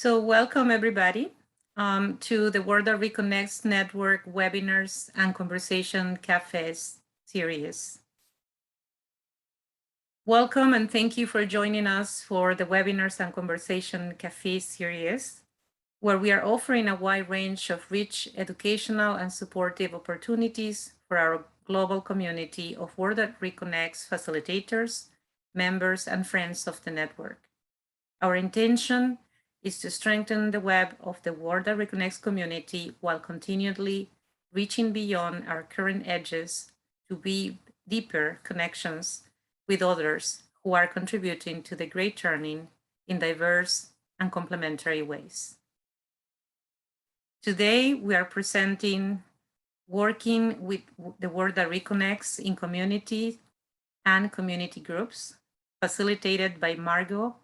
So welcome everybody to the Work That Reconnects Network webinars and conversation cafes series. Welcome and thank you for joining us for the webinars and conversation cafe series, where we are offering a wide range of rich educational and supportive opportunities for our global community of Work That Reconnects facilitators, members, and friends of the network. Our intention is to strengthen the web of the Work That Reconnects community while continually reaching beyond our current edges to be deeper connections with others who are contributing to the great turning in diverse and complementary ways. Today, we are presenting working with the Work That Reconnects in community and community groups, facilitated by Margo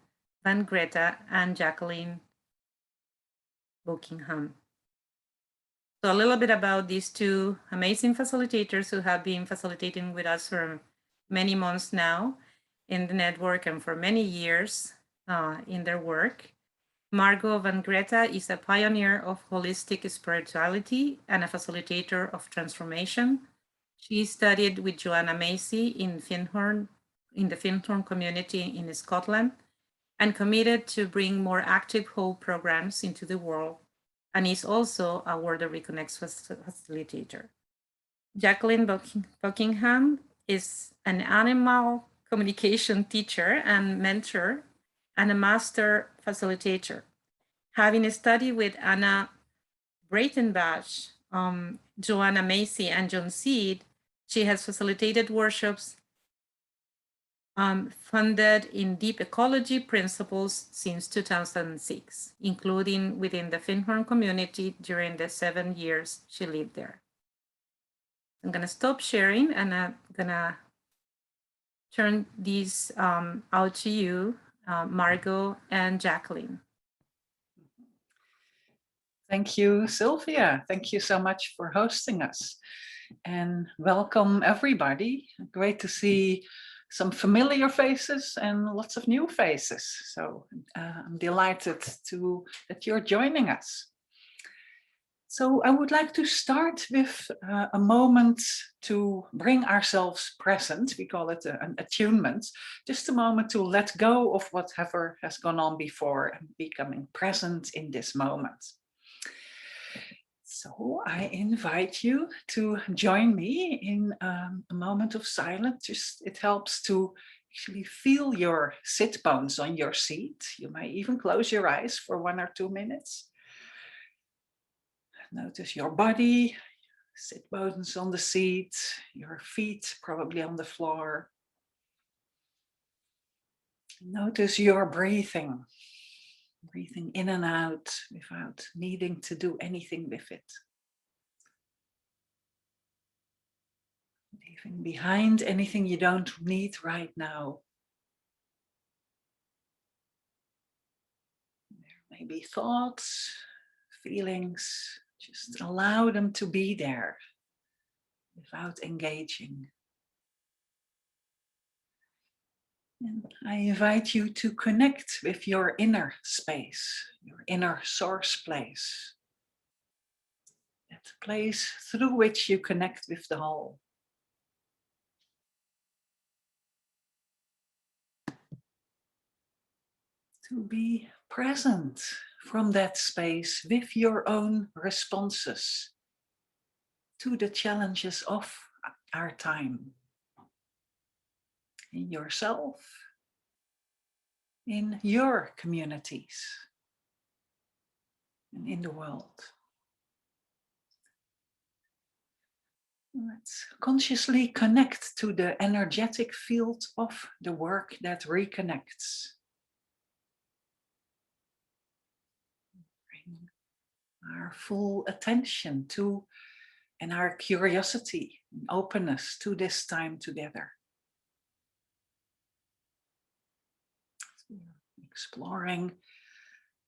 and Jacqueline Buckingham. So a little bit about these two amazing facilitators who have been facilitating with us for many months now in the network and for many years in their work. Margo van Greta is a pioneer of holistic spirituality and a facilitator of transformation. She studied with Joanna Macy in the Findhorn community in Scotland, and committed to bring more active hope programs into the world, and is also a Work That Reconnects facilitator. Jacqueline Buckingham is an animal communication teacher and mentor and a master facilitator. Having studied with Anna Breitenbach, Joanna Macy, and John Seed, she has facilitated workshops funded in deep ecology principles since 2006, including within the Findhorn community during the 7 years she lived there. I'm going to stop sharing and I'm going to turn these out to you, Margo and Jacqueline. Thank you, Sylvia. Thank you so much for hosting us. And welcome everybody. Great to see some familiar faces and lots of new faces. So I'm delighted that you're joining us. So I would like to start with a moment to bring ourselves present. We call it an attunement, just a moment to let go of whatever has gone on before and becoming present in this moment. So I invite you to join me in a moment of silence. It helps to actually feel your sit bones on your seat. You might even close your eyes for 1 or 2 minutes. Notice your body, sit bones on the seat, your feet probably on the floor. Notice your breathing in and out without needing to do anything with it. Leaving behind anything you don't need right now. There may be thoughts, feelings, just allow them to be there without engaging. And I invite you to connect with your inner space, your inner source place. That place through which you connect with the whole. To be present from that space with your own responses to the challenges of our time. In yourself, in your communities, and in the world. Let's consciously connect to the energetic field of the work that reconnects. Bring our full attention to and our curiosity and openness to this time together. Exploring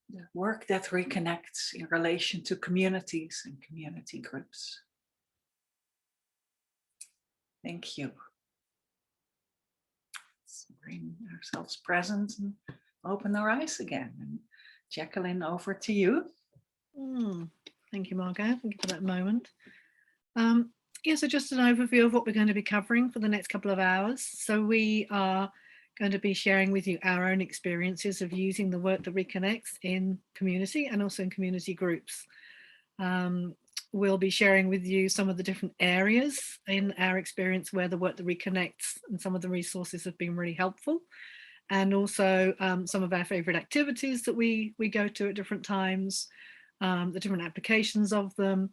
the work that reconnects in relation to communities and community groups. Thank you. Let's bring ourselves present and open our eyes again. And Jacqueline, over to you. Thank you, Margo. Thank you for that moment. Yeah, so just an overview of what we're going to be covering for the next couple of hours. So we are going to be sharing with you our own experiences of using the Work That Reconnects in community and also in community groups. We'll be sharing with you some of the different areas in our experience where the Work That Reconnects and some of the resources have been really helpful. And also some of our favorite activities that we go to at different times, the different applications of them.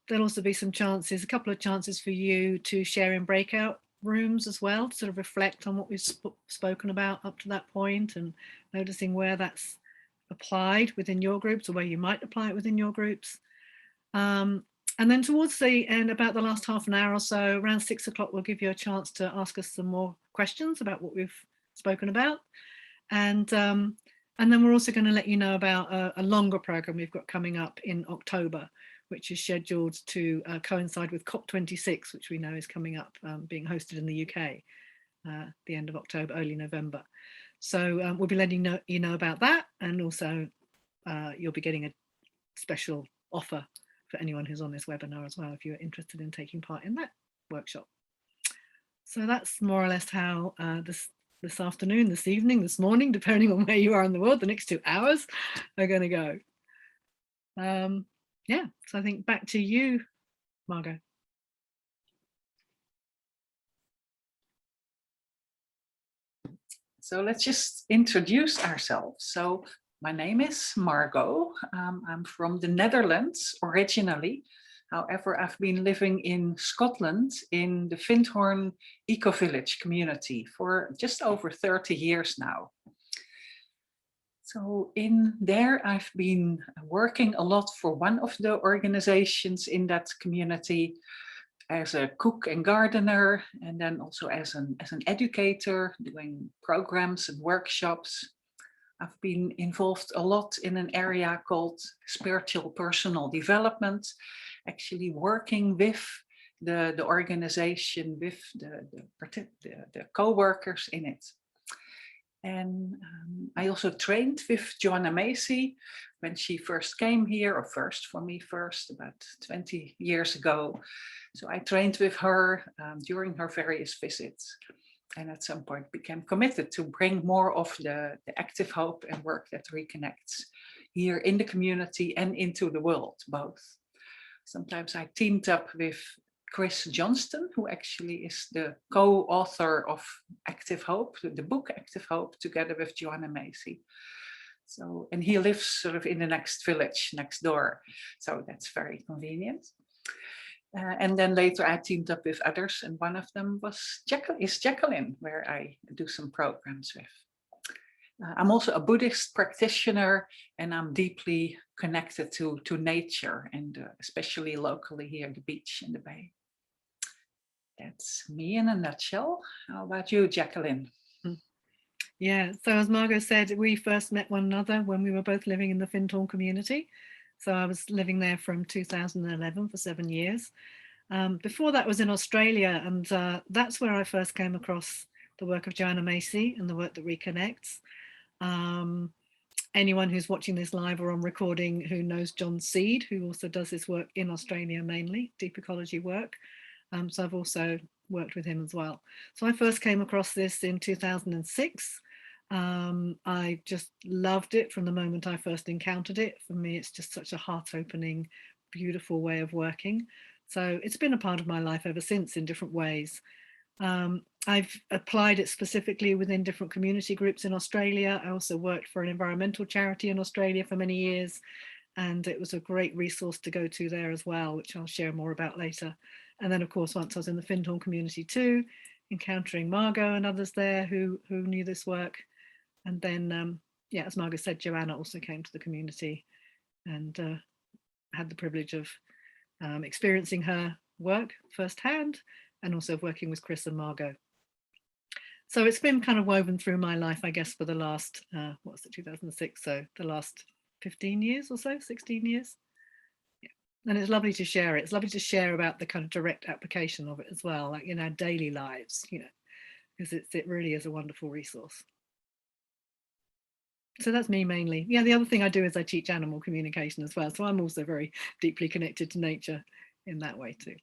There'll also be some chances, a couple of chances for you to share in breakout rooms as well, to sort of reflect on what we've spoken about up to that point and noticing where that's applied within your groups or where you might apply it within your groups. And then towards the end, about the last half an hour or so, around 6 o'clock, we'll give you a chance to ask us some more questions about what we've spoken about. And then we're also going to let you know about a longer program we've got coming up in October, which is scheduled to coincide with COP26, which we know is coming up, being hosted in the UK, the end of October, early November. So we'll be letting you know about that, and also you'll be getting a special offer for anyone who's on this webinar as well, if you're interested in taking part in that workshop. So that's more or less how this afternoon, this evening, this morning, depending on where you are in the world, the next 2 hours are going to go. Yeah, so I think back to you, Margo. So let's just introduce ourselves. So my name is Margo. I'm from the Netherlands originally. However, I've been living in Scotland in the Findhorn Ecovillage community for just over 30 years now. So in there, I've been working a lot for one of the organizations in that community as a cook and gardener, and then also as an educator, doing programs and workshops. I've been involved a lot in an area called spiritual personal development, actually working with the organization, with the co-workers in it. And I also trained with Joanna Macy when she first came here, or first for me first, about 20 years ago. So I trained with her during her various visits, and at some point became committed to bring more of the active hope and work that reconnects here in the community and into the world, both. Sometimes I teamed up with Chris Johnston, who actually is the co-author of Active Hope, the book Active Hope, together with Joanna Macy. So, and he lives sort of in the next village next door. So that's very convenient. And then later I teamed up with others, and one of them is Jacqueline, where I do some programs with. I'm also a Buddhist practitioner, and I'm deeply connected to nature, and especially locally here, the beach and the bay. That's me in a nutshell. How about you, Jacqueline? Yeah, so as Margo said, we first met one another when we were both living in the Findhorn community. So I was living there from 2011 for 7 years. Before that was in Australia, and that's where I first came across the work of Joanna Macy and the Work That Reconnects. Anyone who's watching this live or on recording who knows John Seed, who also does this work in Australia mainly, deep ecology work. So I've also worked with him as well. So I first came across this in 2006. I just loved it from the moment I first encountered it. For me, it's just such a heart-opening, beautiful way of working. So it's been a part of my life ever since in different ways. I've applied it specifically within different community groups in Australia. I also worked for an environmental charity in Australia for many years, and it was a great resource to go to there as well, which I'll share more about later. And then, of course, once I was in the Findhorn community too, encountering Margo and others there who knew this work. And then, yeah, as Margo said, Joanna also came to the community and had the privilege of experiencing her work firsthand, and also working with Chris and Margo. So it's been kind of woven through my life, I guess, for the last, what's it, 2006? So the last 15 years or so, 16 years. Yeah. And it's lovely to share it. It's lovely to share about the kind of direct application of it as well, like in our daily lives, you know, because it really is a wonderful resource. So that's me mainly. Yeah, the other thing I do is I teach animal communication as well. So I'm also very deeply connected to nature in that way too.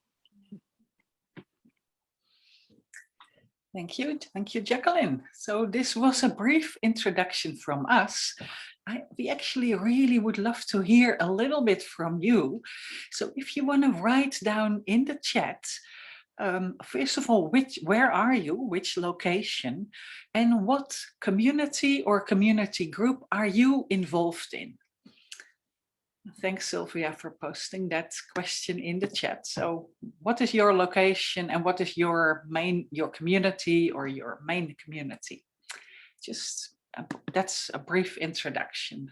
Thank you, Jacqueline. So this was a brief introduction from us. We actually really would love to hear a little bit from you. So if you want to write down in the chat, first of all, where are you, which location, and what community or community group are you involved in? Thanks, Sylvia, for posting that question in the chat. So what is your location and what is your community or your main community? Just that's a brief introduction.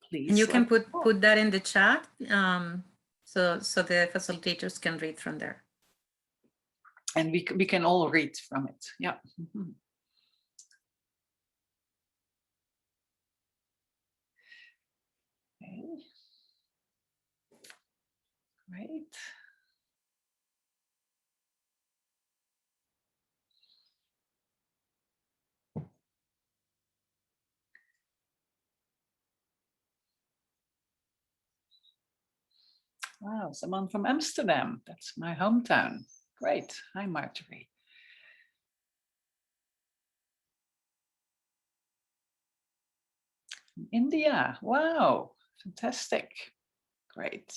Please. And you can put that in the chat so the facilitators can read from there. And we can all read from it. Yeah. Mm-hmm. Okay. Great. Wow, someone from Amsterdam. That's my hometown. Great. Hi, Marjorie. India. Wow, fantastic. Great.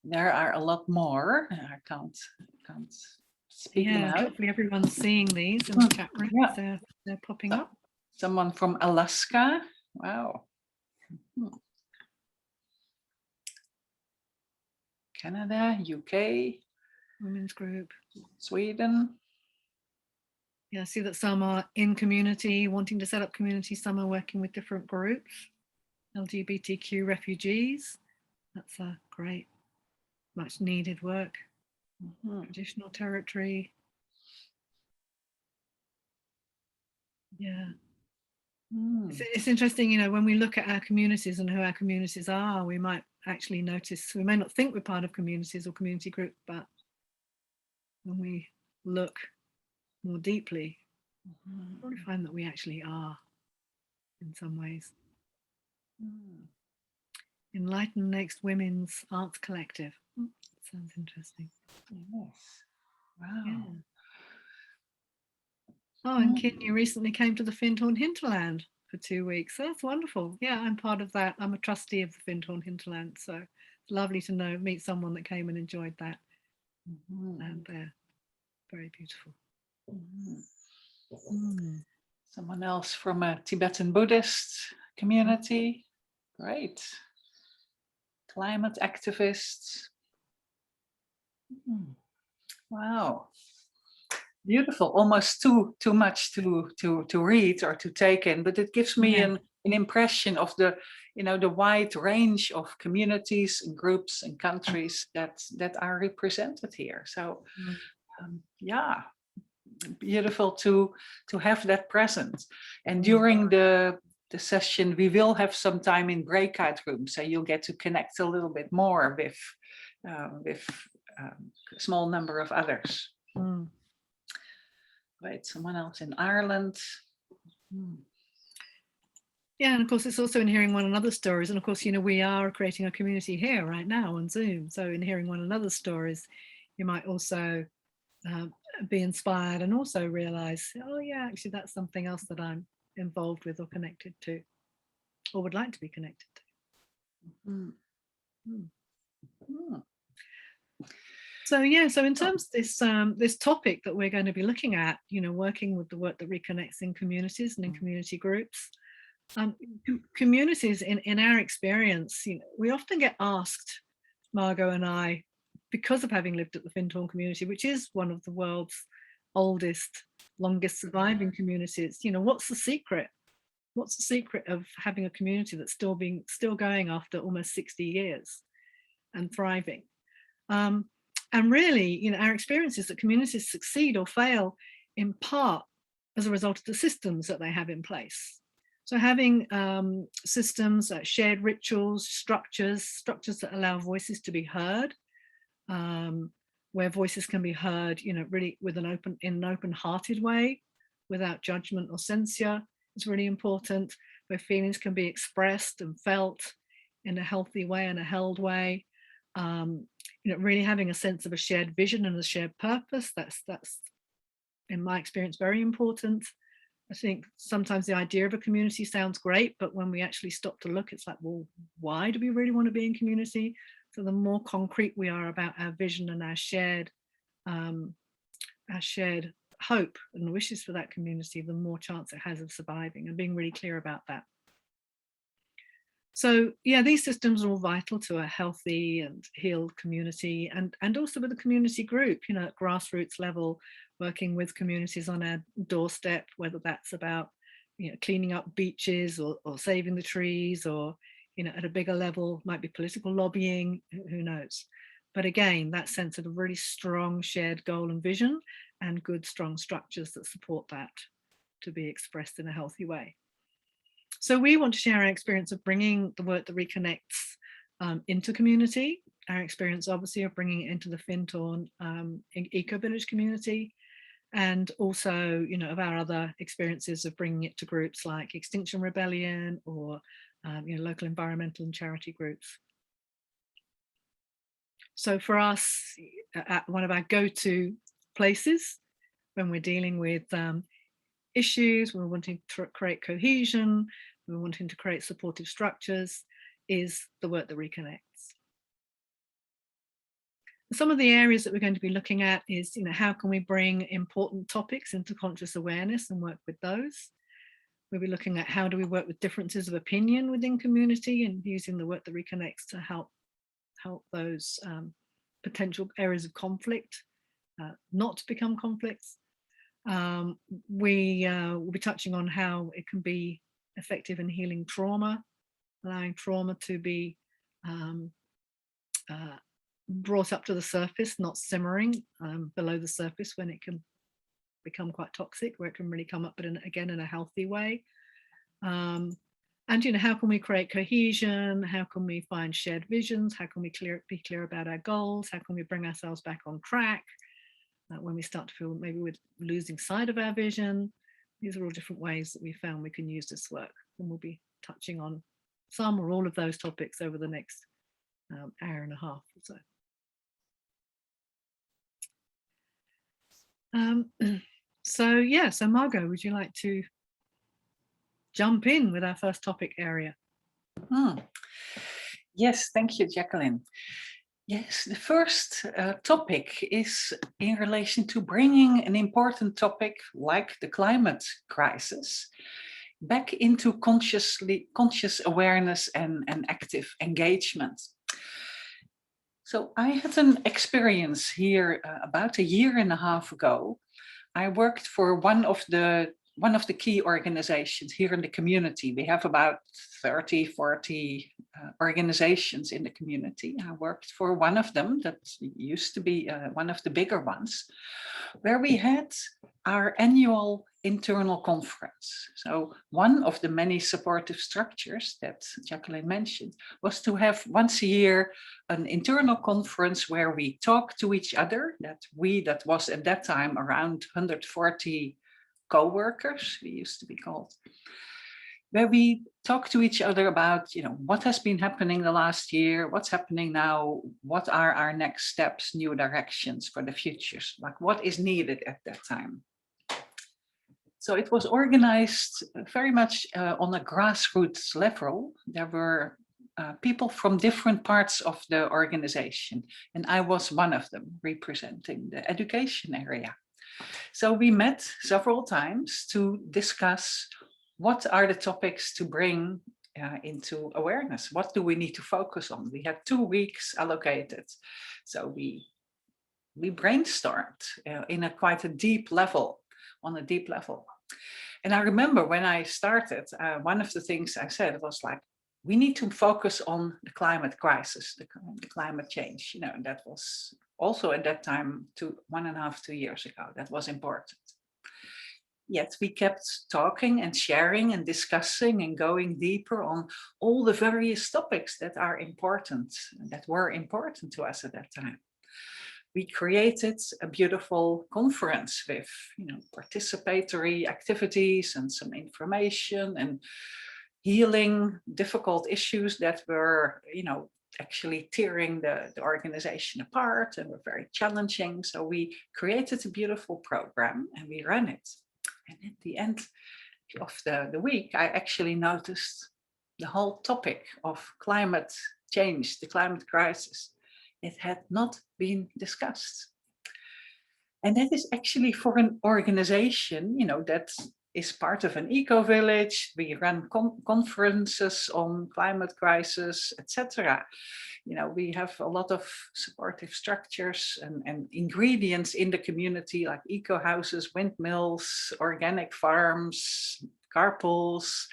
There are a lot more. I can't speak them out. Hopefully everyone's seeing these in the chat room. Yeah. They're popping up. Someone from Alaska. Wow. Canada, UK. Women's group. Sweden. Yeah, I see that some are in community, wanting to set up community. Some are working with different groups. LGBTQ refugees. That's great. Much needed work. Traditional territory. Yeah. It's interesting, when we look at our communities and who our communities are, we might actually notice, we may not think we're part of communities or community groups, but when we look more deeply, we find that we actually are in some ways. Enlighten Next Women's Arts Collective. Sounds interesting. Yes. Wow. Yeah. Oh, and Kin, you recently came to the Findhorn Hinterland for 2 weeks. So that's wonderful. Yeah, I'm part of that. I'm a trustee of the Findhorn Hinterland. So it's lovely to meet someone that came and enjoyed that. And they're very beautiful. Someone else from a Tibetan Buddhist community. Great. Climate activists. Wow. Beautiful. Almost too much to read or to take in, but it gives me an impression of the wide range of communities and groups and countries that are represented here. So yeah, beautiful to have that present. And during the session, we will have some time in breakout rooms, so you'll get to connect a little bit more with a small number of others. Right, someone else in Ireland. Yeah, and of course, it's also in hearing one another's stories. And of course, we are creating a community here right now on Zoom. So in hearing one another's stories, you might also be inspired and also realize, oh yeah, actually that's something else that I'm involved with or connected to, or would like to be connected to. So yeah, so in terms of this topic that we're going to be looking at, working with the work that reconnects in communities and in community groups, communities in our experience, we often get asked, Margo and I, because of having lived at the Findhorn community, which is one of the world's oldest, longest surviving communities, what's the secret? What's the secret of having a community that's still going after almost 60 years and thriving? And really, our experience is that communities succeed or fail in part as a result of the systems that they have in place. So having systems, shared rituals, structures that allow voices to be heard, where voices can be heard, really with an open-hearted way, without judgment or censure is really important, where feelings can be expressed and felt in a healthy way and a held way. Really having a sense of a shared vision and a shared purpose, that's in my experience very important. I think sometimes the idea of a community sounds great, but when we actually stop to look, it's like, well, why do we really want to be in community? So the more concrete we are about our vision and our shared hope and wishes for that community, the more chance it has of surviving, and being really clear about that. So yeah, these systems are all vital to a healthy and healed community, and also with the community group, at grassroots level, working with communities on our doorstep, whether that's about cleaning up beaches or saving the trees, or at a bigger level might be political lobbying, who knows. But again, that sense of a really strong shared goal and vision, and good strong structures that support that to be expressed in a healthy way. So we want to share our experience of bringing the work that reconnects into community, our experience obviously of bringing it into the Findhorn Ecovillage community, and also of our other experiences of bringing it to groups like Extinction Rebellion or local environmental and charity groups. So for us, one of our go-to places when we're dealing with issues, we're wanting to create cohesion, we're wanting to create supportive structures, is the Work That Reconnects. Some of the areas that we're going to be looking at is, how can we bring important topics into conscious awareness and work with those? We'll be looking at how do we work with differences of opinion within community, and using the Work That Reconnects to help those potential areas of conflict not to become conflicts. We will be touching on how it can be effective in healing trauma, allowing trauma to be brought up to the surface, not simmering below the surface when it can become quite toxic, where it can really come up, but again in a healthy way. And how can we create cohesion? How can we find shared visions? How can we be clear about our goals? How can we bring ourselves back on track when we start to feel maybe we're losing sight of our vision? These are all different ways that we found we can use this work, and we'll be touching on some or all of those topics over the next hour and a half or so. So Margo, would you like to jump in with our first topic area? Yes, thank you, Jacqueline. Yes, the first topic is in relation to bringing an important topic like the climate crisis back into conscious awareness and active engagement. So I had an experience here about a year and a half ago. I worked for one of the key organizations here in the community. We have about 30, 40 organizations in the community. I worked for one of them that used to be one of the bigger ones, where we had our annual internal conference. So one of the many supportive structures that Jacqueline mentioned was to have once a year an internal conference where we talk to each other, that was at that time around 140 co-workers, we used to be called, where we talk to each other about, what has been happening the last year, what's happening now, what are our next steps, new directions for the futures, like what is needed at that time. So it was organized very much on a grassroots level. There were people from different parts of the organization, and I was one of them, representing the education area. So we met several times to discuss what are the topics to bring into awareness. What do we need to focus on? We had 2 weeks allocated. So we brainstormed on a deep level. And I remember when I started, one of the things I said was like, we need to focus on the climate crisis, the climate change. That was also at that time, 1.5, 2 years ago, that was important. Yet we kept talking and sharing and discussing and going deeper on all the various topics that were important to us at that time. we created a beautiful conference with, participatory activities and some information and healing difficult issues that were, actually tearing the organization apart and were very challenging. So we created a beautiful program and we ran it. And at the end of the week, I actually noticed the whole topic of climate change, the climate crisis, it had not been discussed. And that is actually for an organization, that is part of an eco-village. We run conferences on climate crisis, etc. We have a lot of supportive structures and ingredients in the community, like eco houses, windmills, organic farms, carpools,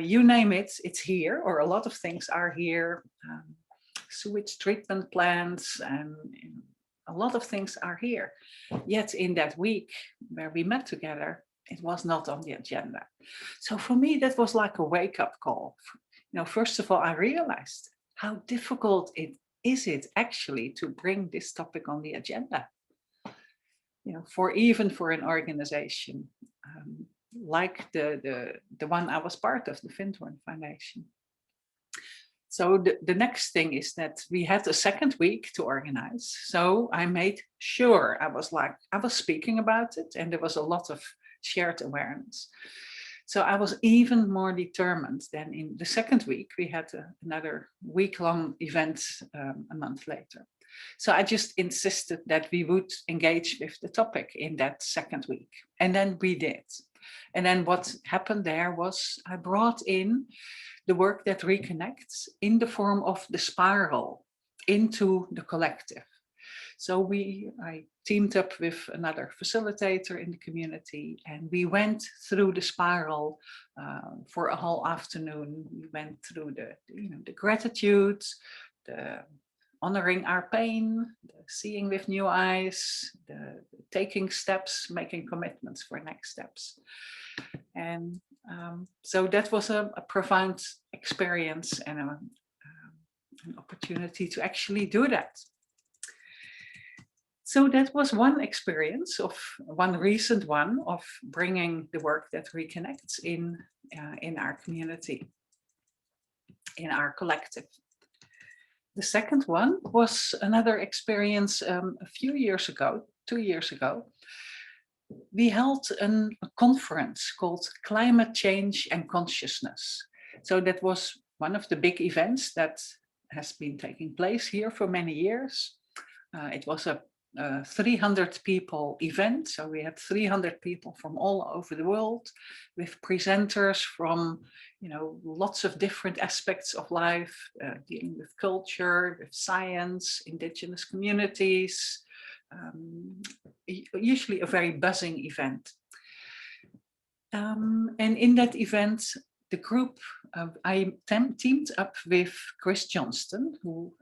you name it, it's here, or a lot of things are here. Sewage treatment plants and a lot of things are here. Yet in that week where we met together, it was not on the agenda. So for me, that was like a wake-up call. First of all, I realized how difficult it is actually to bring this topic on the agenda. Even for an organization like the one I was part of, the Findhorn Foundation. So the next thing is that we had a second week to organize. So I made sure I was speaking about it, and there was a lot of shared awareness. So I was even more determined than in the second week. We had another week-long event a month later. So I just insisted that we would engage with the topic in that second week. And then we did. And then what happened there was I brought in the Work That Reconnects in the form of the spiral into the collective. So I teamed up with another facilitator in the community, and we went through the spiral for a whole afternoon. We went through the gratitude, the honoring our pain, the seeing with new eyes, the taking steps, making commitments for next steps. And so that was a profound experience and an opportunity to actually do that. So that was one experience one recent one of bringing the Work That Reconnects in our community, in our collective. The second one was another experience a few years ago, 2 years ago. We held a conference called Climate Change and Consciousness. So that was one of the big events that has been taking place here for many years. It was a 300 people event. So we had 300 people from all over the world with presenters from, lots of different aspects of life, dealing with culture, with science, indigenous communities, usually a very buzzing event. And in that event, the group, I teamed up with Chris Johnston, who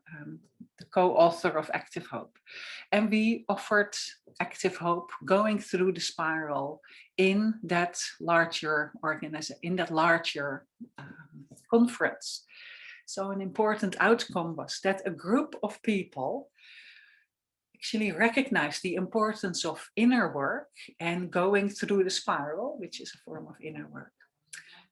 the co-author of Active Hope. And we offered Active Hope going through the spiral in that larger organization, in that larger conference. So an important outcome was that a group of people actually recognized the importance of inner work and going through the spiral, which is a form of inner work.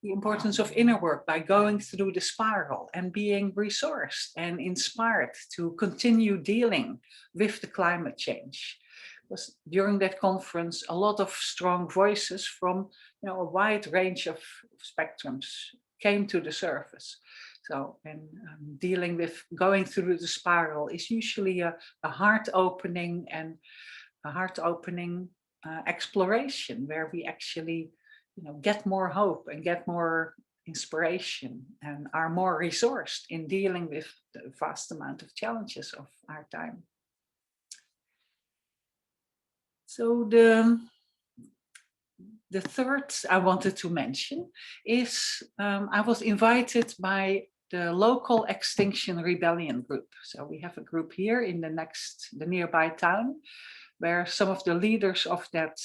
The importance of inner work by going through the spiral and being resourced and inspired to continue dealing with the climate change. Because during that conference, a lot of strong voices from a wide range of spectrums came to the surface. So, and dealing with going through the spiral is usually a heart opening and a heart opening exploration where we actually get more hope and get more inspiration and are more resourced in dealing with the vast amount of challenges of our time. So the third I wanted to mention is I was invited by the local Extinction Rebellion group. So we have a group here in the nearby town, where some of the leaders of that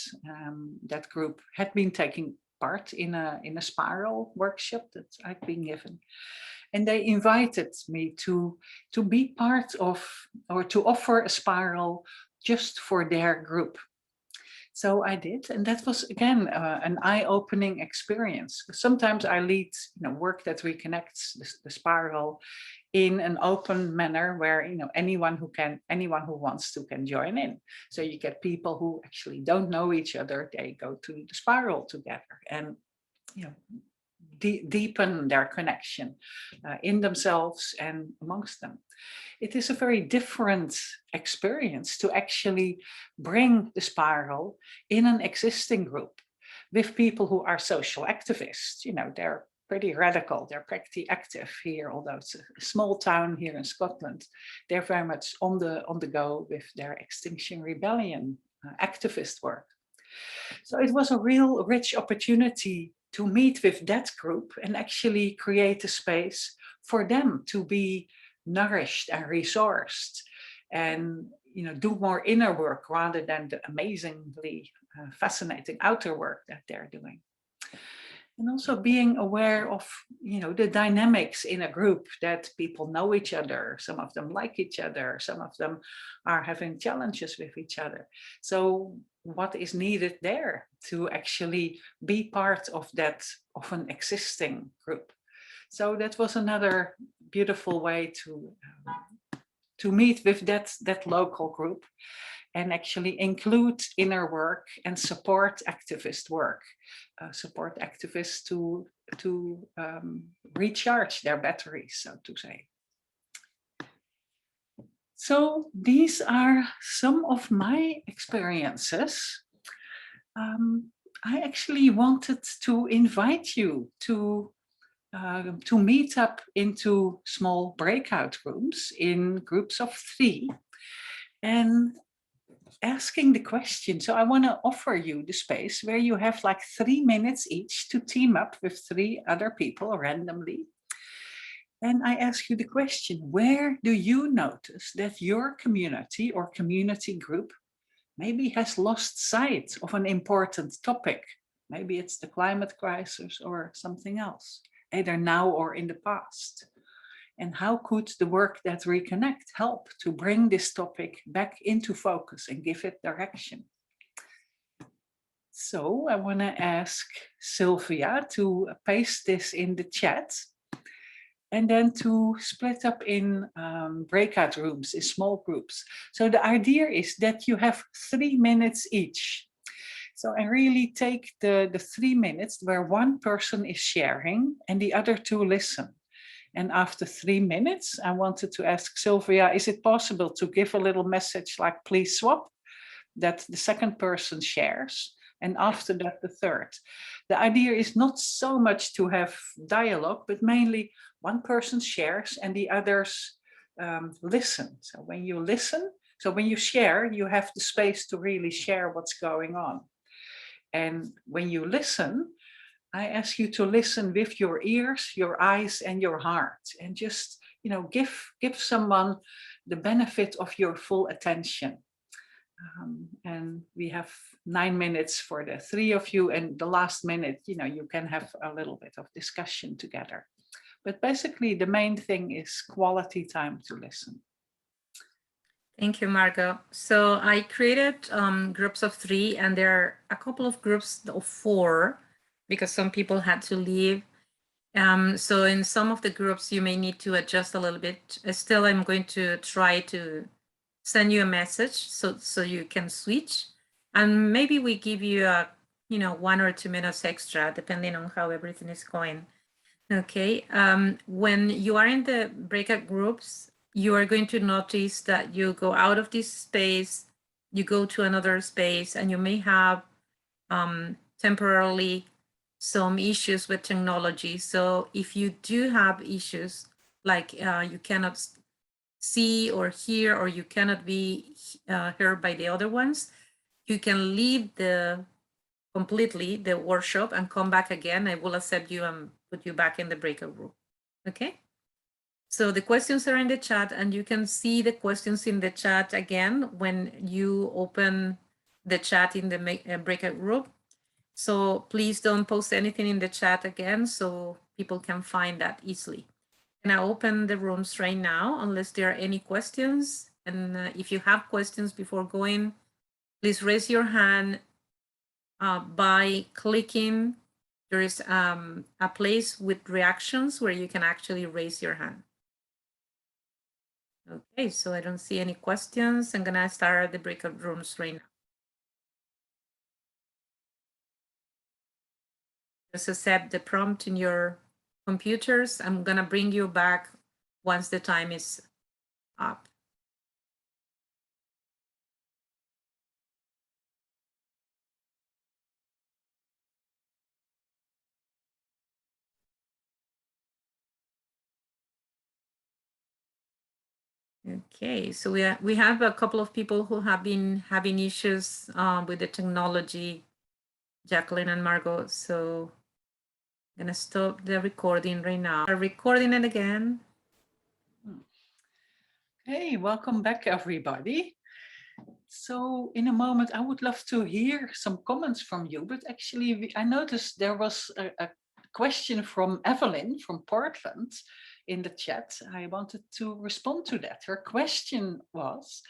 group had been taking part in a spiral workshop that I'd been given. And they invited me to be part of, or to offer a spiral just for their group. So I did, and that was again an eye-opening experience. Sometimes I lead, Work That Reconnects, the spiral, in an open manner where anyone who wants to can join in. So you get people who actually don't know each other, they go to the spiral together and deepen their connection in themselves and amongst them. It is a very different experience to actually bring the spiral in an existing group with people who are social activists. They're pretty radical, they're pretty active here, although it's a small town here in Scotland. They're very much on the go with their Extinction Rebellion activist work. So it was a real rich opportunity to meet with that group and actually create a space for them to be nourished and resourced and do more inner work rather than the amazingly fascinating outer work that they're doing. And also being aware of the dynamics in a group, that people know each other, some of them like each other, some of them are having challenges with each other. So what is needed there to actually be part of an existing group? So that was another beautiful way to meet with that local group and actually include inner work and support activist work, support activists to recharge their batteries, so to say. So these are some of my experiences. I actually wanted to invite you to meet up into small breakout rooms in groups of 3 and asking the question. So I want to offer you the space where you have like 3 minutes each to team up with 3 other people randomly. And I ask you the question, where do you notice that your community or community group maybe has lost sight of an important topic? Maybe it's the climate crisis or something else, either now or in the past. And how could the Work That Reconnect help to bring this topic back into focus and give it direction? So I want to ask Sylvia to paste this in the chat and then to split up in breakout rooms, in small groups. So the idea is that you have 3 minutes each. So I really take the 3 minutes where one person is sharing and the other 2 listen. And after 3 minutes, I wanted to ask Sylvia, is it possible to give a little message like please swap, that the second person shares, and after that the third? The idea is not so much to have dialogue, but mainly one person shares and the others listen. So when you listen, so when you share, you have the space to really share what's going on. And when you listen, I ask you to listen with your ears, your eyes, and your heart, and just, give someone the benefit of your full attention. And we have 9 minutes for the 3 of you, and the last minute, you can have a little bit of discussion together. But basically, the main thing is quality time to listen. Thank you, Margo. So I created groups of 3, and there are a couple of groups of 4 because some people had to leave. So in some of the groups, you may need to adjust a little bit. Still, I'm going to try to send you a message so you can switch. And maybe we give you 1 or 2 minutes extra, depending on how everything is going. Okay. When you are in the breakout groups, you are going to notice that you go out of this space, you go to another space, and you may have temporarily some issues with technology. So if you do have issues like you cannot see or hear, or you cannot be heard by the other ones, you can leave completely the workshop and come back again. I will accept you and put you back in the breakout room. Okay. So the questions are in the chat, and you can see the questions in the chat again when you open the chat in the breakout room. So please don't post anything in the chat again so people can find that easily. I'm gonna open the rooms right now, unless there are any questions. And if you have questions before going, please raise your hand by clicking. There is a place with reactions where you can actually raise your hand. Okay, so I don't see any questions. I'm gonna start the breakout rooms right now. Just accept the prompt in your computers. I'm gonna bring you back once the time is up. Okay, so we have a couple of people who have been having issues with the technology, Jacqueline and Margo. So I'm gonna stop the recording right now. I'm recording it again. Hey, welcome back, everybody. So in a moment, I would love to hear some comments from you, but actually I noticed there was a question from Evelyn from Portland in the chat. I wanted to respond to that. Her question was,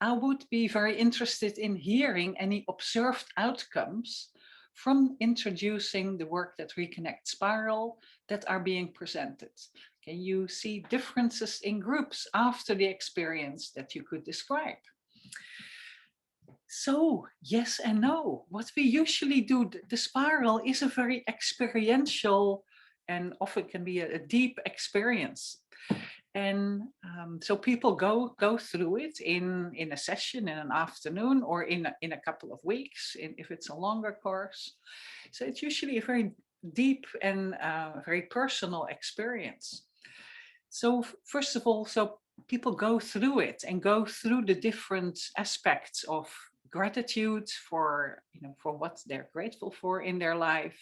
I would be very interested in hearing any observed outcomes from introducing the Work That Reconnects spiral that are being presented. Can you see differences in groups after the experience that you could describe? So yes and no. What we usually do, the spiral is a very experiential and often can be a deep experience. And so people go through it in a session, in an afternoon, or in a couple of weeks, if it's a longer course. So it's usually a very deep and very personal experience. So first of all, so people go through it and go through the different aspects of gratitude for, for what they're grateful for in their life,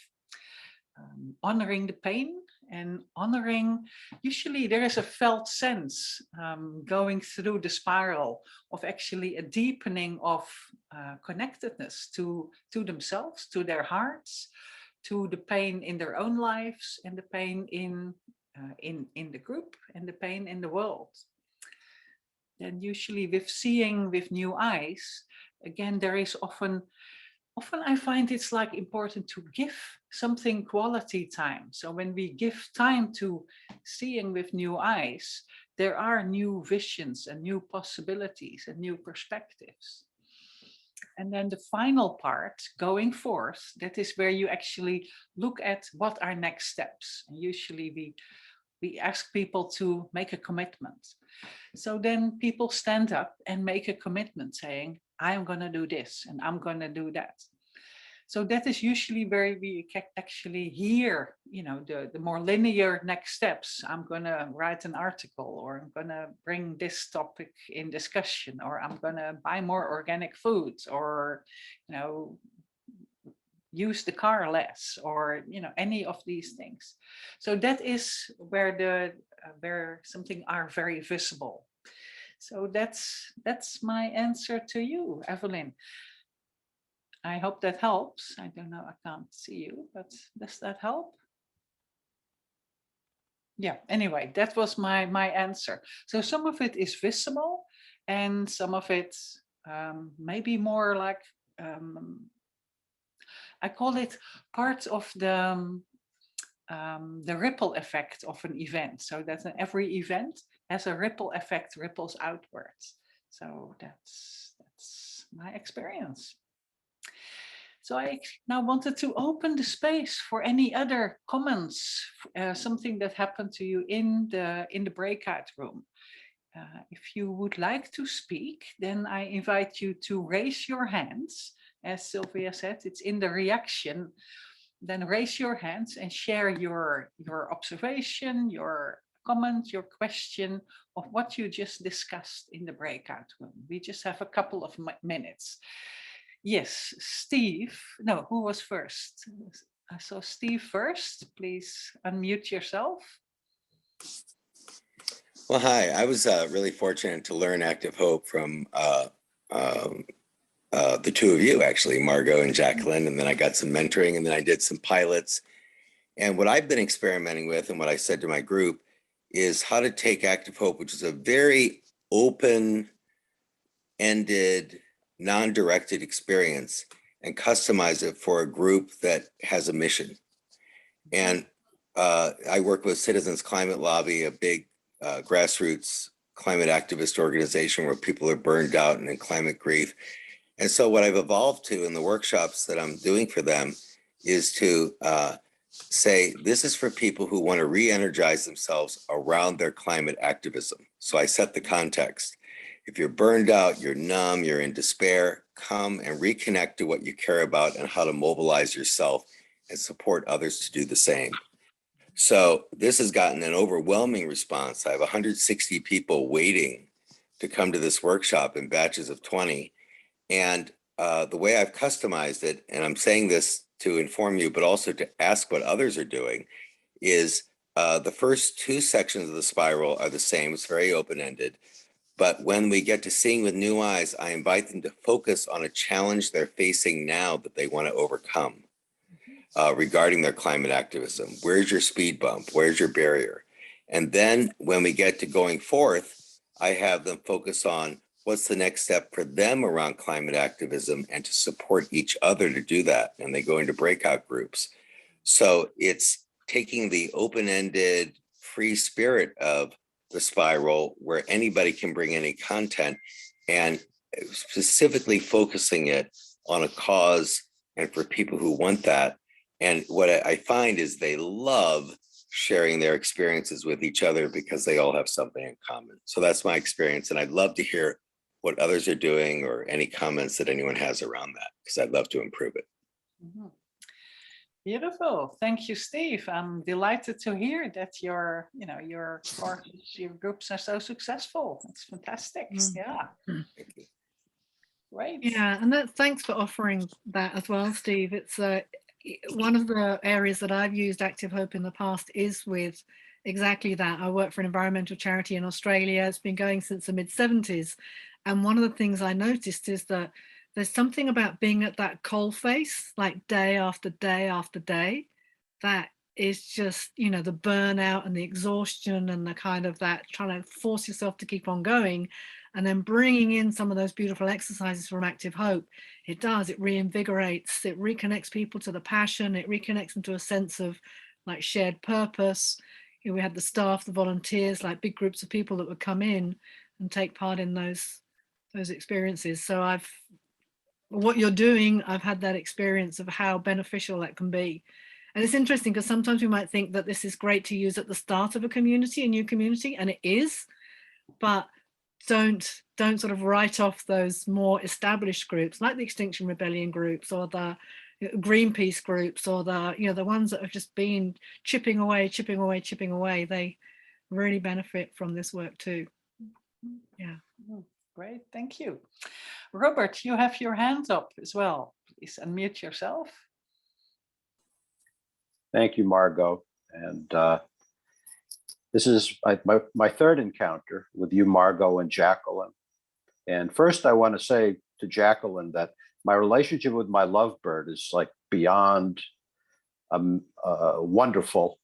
honoring the pain and honoring, usually there is a felt sense going through the spiral of actually a deepening of connectedness to themselves, to their hearts, to the pain in their own lives and the pain in the group and the pain in the world. Then usually with seeing with new eyes, again, there is often I find it's like important to give something quality time. So when we give time to seeing with new eyes, there are new visions and new possibilities and new perspectives. And then the final part, going forth, that is where you actually look at what are next steps. And usually we ask people to make a commitment. So then people stand up and make a commitment saying, I'm going to do this and I'm going to do that. So that is usually where we can actually hear, the more linear next steps. I'm going to write an article, or I'm going to bring this topic in discussion, or I'm going to buy more organic foods, or, use the car less, or, any of these things. So that is where where something are very visible. So that's my answer to you, Evelyn. I hope that helps. I don't know, I can't see you, but does that help? Yeah, anyway, that was my answer. So some of it is visible and some of it maybe more like, I call it part of the ripple effect of an event. So that every event has a ripple effect, ripples outwards. So that's my experience. So I now wanted to open the space for any other comments, something that happened to you in the breakout room. If you would like to speak, then I invite you to raise your hands. As Sylvia said, it's in the reaction. Then raise your hands and share your observation, your comment, your question of what you just discussed in the breakout room. We just have a couple of minutes. Yes, Steve. No, who was first? I saw Steve first. Please unmute yourself. Well, hi. I was really fortunate to learn Active Hope from the two of you, actually, Margo and Jacqueline, and then I got some mentoring, and then I did some pilots. And what I've been experimenting with, and what I said to my group, is how to take Active Hope, which is a very open-ended, non-directed experience, and customize it for a group that has a mission. And I work with Citizens Climate Lobby, a big grassroots climate activist organization where people are burned out and in climate grief. And so what I've evolved to in the workshops that I'm doing for them is to say, this is for people who want to re-energize themselves around their climate activism. So I set the context. If you're burned out, you're numb, you're in despair, come and reconnect to what you care about and how to mobilize yourself and support others to do the same. So this has gotten an overwhelming response. I have 160 people waiting to come to this workshop in batches of 20. And the way I've customized it, and I'm saying this to inform you, but also to ask what others are doing, is the first two sections of the spiral are the same. It's very open-ended. But when we get to seeing with new eyes, I invite them to focus on a challenge they're facing now that they want to overcome regarding their climate activism. Where's your speed bump? Where's your barrier? And then when we get to going forth, I have them focus on what's the next step for them around climate activism and to support each other to do that. And they go into breakout groups. So it's taking the open-ended, free spirit of the spiral where anybody can bring any content and specifically focusing it on a cause and for people who want that. And what I find is they love sharing their experiences with each other because they all have something in common. So that's my experience. And I'd love to hear what others are doing or any comments that anyone has around that, because I'd love to improve it. Mhm. Beautiful. Thank you, Steve. I'm delighted to hear that your groups are so successful. It's fantastic. Yeah. Thank you. Great. Yeah, and thanks for offering that as well, Steve. It's one of the areas that I've used Active Hope in the past is with exactly that. I work for an environmental charity in Australia. It's been going since the mid-70s. And one of the things I noticed is that there's something about being at that coalface, like day after day after day, that is just, the burnout and the exhaustion and the kind of that trying to force yourself to keep on going. And then bringing in some of those beautiful exercises from Active Hope, it reinvigorates, it reconnects people to the passion, it reconnects them to a sense of like shared purpose. We had the staff, the volunteers, like big groups of people that would come in and take part in those experiences. So what you're doing, I've had that experience of how beneficial that can be. And it's interesting because sometimes we might think that this is great to use at the start of a new community, and it is, but don't sort of write off those more established groups like the Extinction Rebellion groups or the Greenpeace groups or the ones that have just been chipping away. They really benefit from this work too. Yeah. Great, thank you. Robert, you have your hands up as well. Please unmute yourself. Thank you, Margo. And this is my third encounter with you, Margo and Jacqueline. And first, I want to say to Jacqueline that my relationship with my lovebird is like beyond wonderful.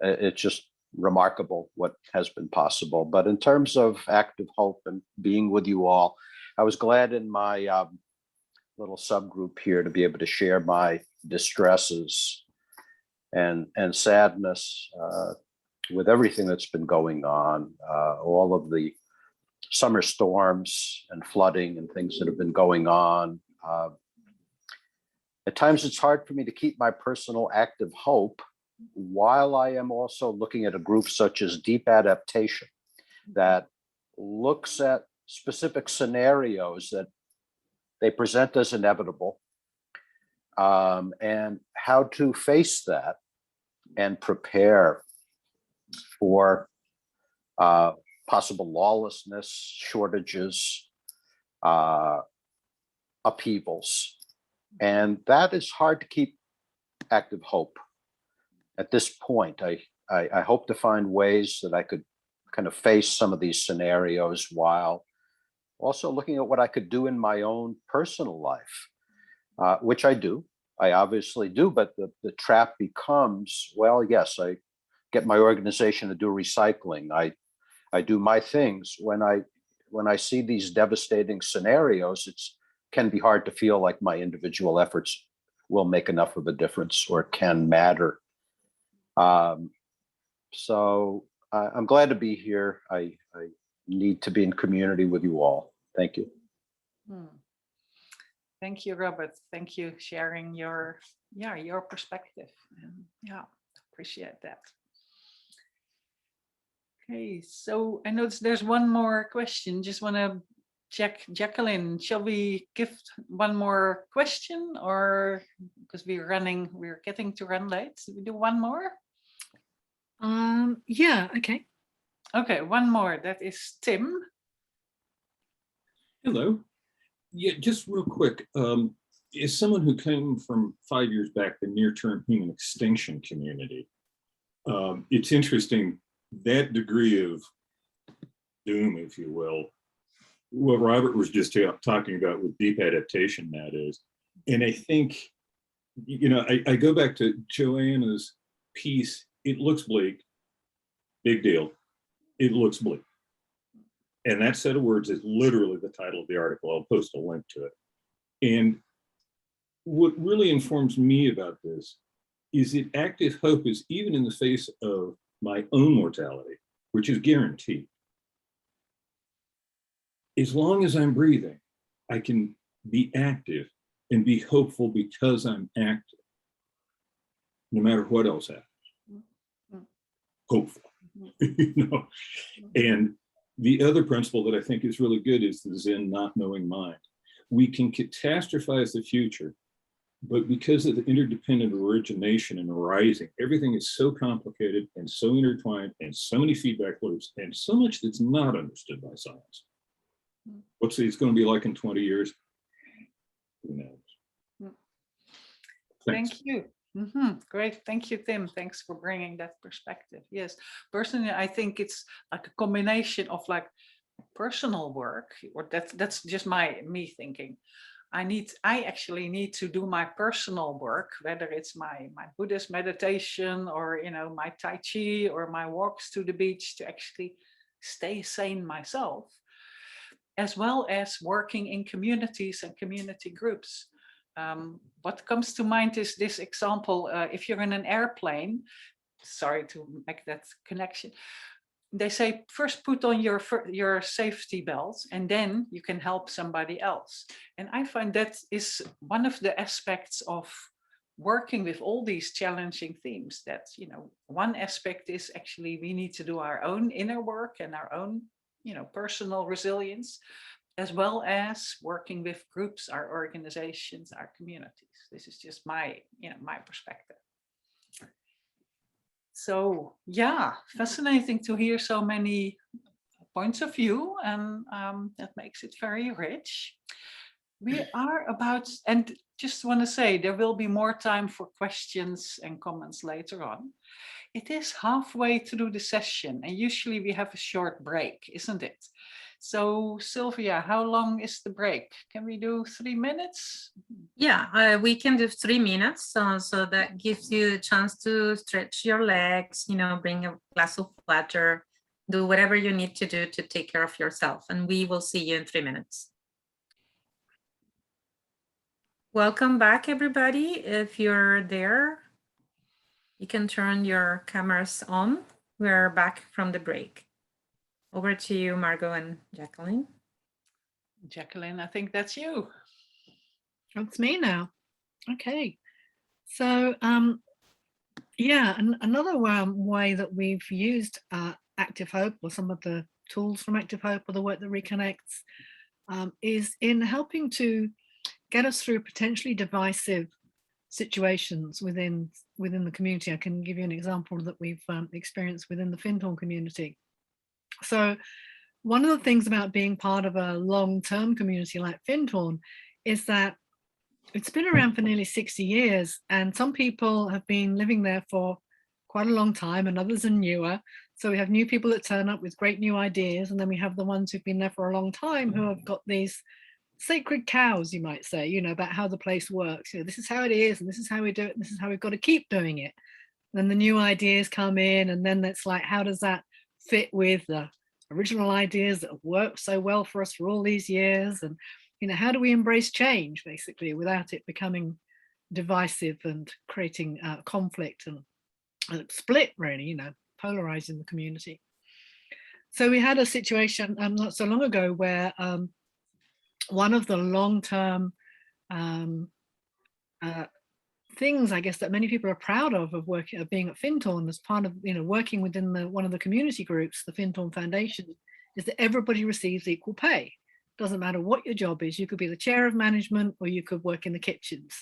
It's just remarkable what has been possible. But in terms of Active Hope and being with you all, I was glad in my little subgroup here to be able to share my distresses and sadness with everything that's been going on, all of the summer storms and flooding and things that have been going on. At times it's hard for me to keep my personal active hope while I am also looking at a group such as Deep Adaptation that looks at specific scenarios that they present as inevitable, and how to face that and prepare for possible lawlessness, shortages, upheavals. And that is hard to keep active hope. At this point, I hope to find ways that I could kind of face some of these scenarios while also looking at what I could do in my own personal life, which I do. I obviously do, but the trap becomes, well, yes, I get my organization to do recycling. I do my things. When I see these devastating scenarios, can be hard to feel like my individual efforts will make enough of a difference or can matter. So I'm glad to be here. I need to be in community with you all. Thank you. Thank you, Robert. Thank you sharing your perspective. And appreciate that. Okay, so I noticed there's one more question. Just want to check, Jacqueline, shall we give one more question, or because we're getting to run late? So we do one more? Yeah, okay. Okay, one more. That is Tim. Hello. Yeah, just real quick. As someone who came from 5 years back, the near-term human extinction community, it's interesting that degree of doom, if you will, what Robert was just talking about with deep adaptation, that is. And I think, I go back to Joanna's piece. It looks bleak. Big deal. It looks bleak. And that set of words is literally the title of the article. I'll post a link to it. And what really informs me about this is that active hope is, even in the face of my own mortality, which is guaranteed. As long as I'm breathing, I can be active and be hopeful because I'm active, no matter what else happens. Hopeful, And the other principle that I think is really good is the Zen not knowing mind. We can catastrophize the future, but because of the interdependent origination and arising, everything is so complicated and so intertwined and so many feedback loops and so much that's not understood by science. What's it's going to be like in 20 years? Who knows? Thanks. Thank you. Great. Thank you, Tim. Thanks for bringing that perspective. Yes, personally, I think it's like a combination of like personal work, or that's just me thinking. I actually need to do my personal work, whether it's my Buddhist meditation or my Tai Chi or my walks to the beach, to actually stay sane myself, as well as working in communities and community groups. What comes to mind is this example. If you're in an airplane, sorry to make that connection, they say first put on your safety belt and then you can help somebody else. And I find that is one of the aspects of working with all these challenging themes, that one aspect is actually we need to do our own inner work and our own personal resilience, as well as working with groups, our organizations, our communities. This is just my perspective. So yeah, fascinating to hear so many points of view, and that makes it very rich. We are about, and just want to say, there will be more time for questions and comments later on. It is halfway through the session, and usually we have a short break, isn't it? So Sylvia, how long is the break? Can we do 3 minutes? Yeah, we can do 3 minutes. So that gives you a chance to stretch your legs, bring a glass of water, do whatever you need to do to take care of yourself. And we will see you in 3 minutes. Welcome back, everybody. If you're there, you can turn your cameras on. We're back from the break. Over to you, Margo and Jacqueline. Jacqueline, I think that's you. That's me now. Okay. So, another way that we've used Active Hope, or some of the tools from Active Hope, or the Work That Reconnects, is in helping to get us through potentially divisive situations within the community. I can give you an example that we've experienced within the Findhorn community. So one of the things about being part of a long-term community like Findhorn is that it's been around for nearly 60 years, and some people have been living there for quite a long time and others are newer. So we have new people that turn up with great new ideas, and then we have the ones who've been there for a long time who have got these sacred cows, you might say, about how the place works. This is how it is, and this is how we do it, and this is how we've got to keep doing it. then the new ideas come in, and then it's like, how does that fit with the original ideas that have worked so well for us for all these years? And how do we embrace change basically without it becoming divisive and creating conflict and split, really, polarizing the community. So we had a situation not so long ago where one of the long-term things, I guess, that many people are proud of being at Findhorn as part of working within one of the community groups, the Findhorn Foundation, is that everybody receives equal pay. Doesn't matter what your job is. You could be the chair of management, or you could work in the kitchens.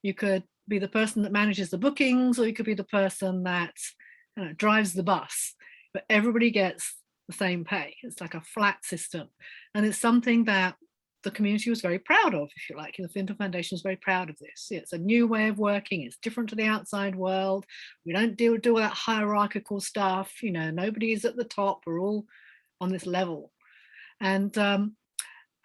You could be the person that manages the bookings, or you could be the person that drives the bus. But everybody gets the same pay. It's like a flat system, and it's something that the community was very proud of, if you like. The Findhorn Foundation is very proud of this. It's a new way of working. It's different to the outside world. We don't do all that hierarchical stuff. Nobody is at the top. We're all on this level.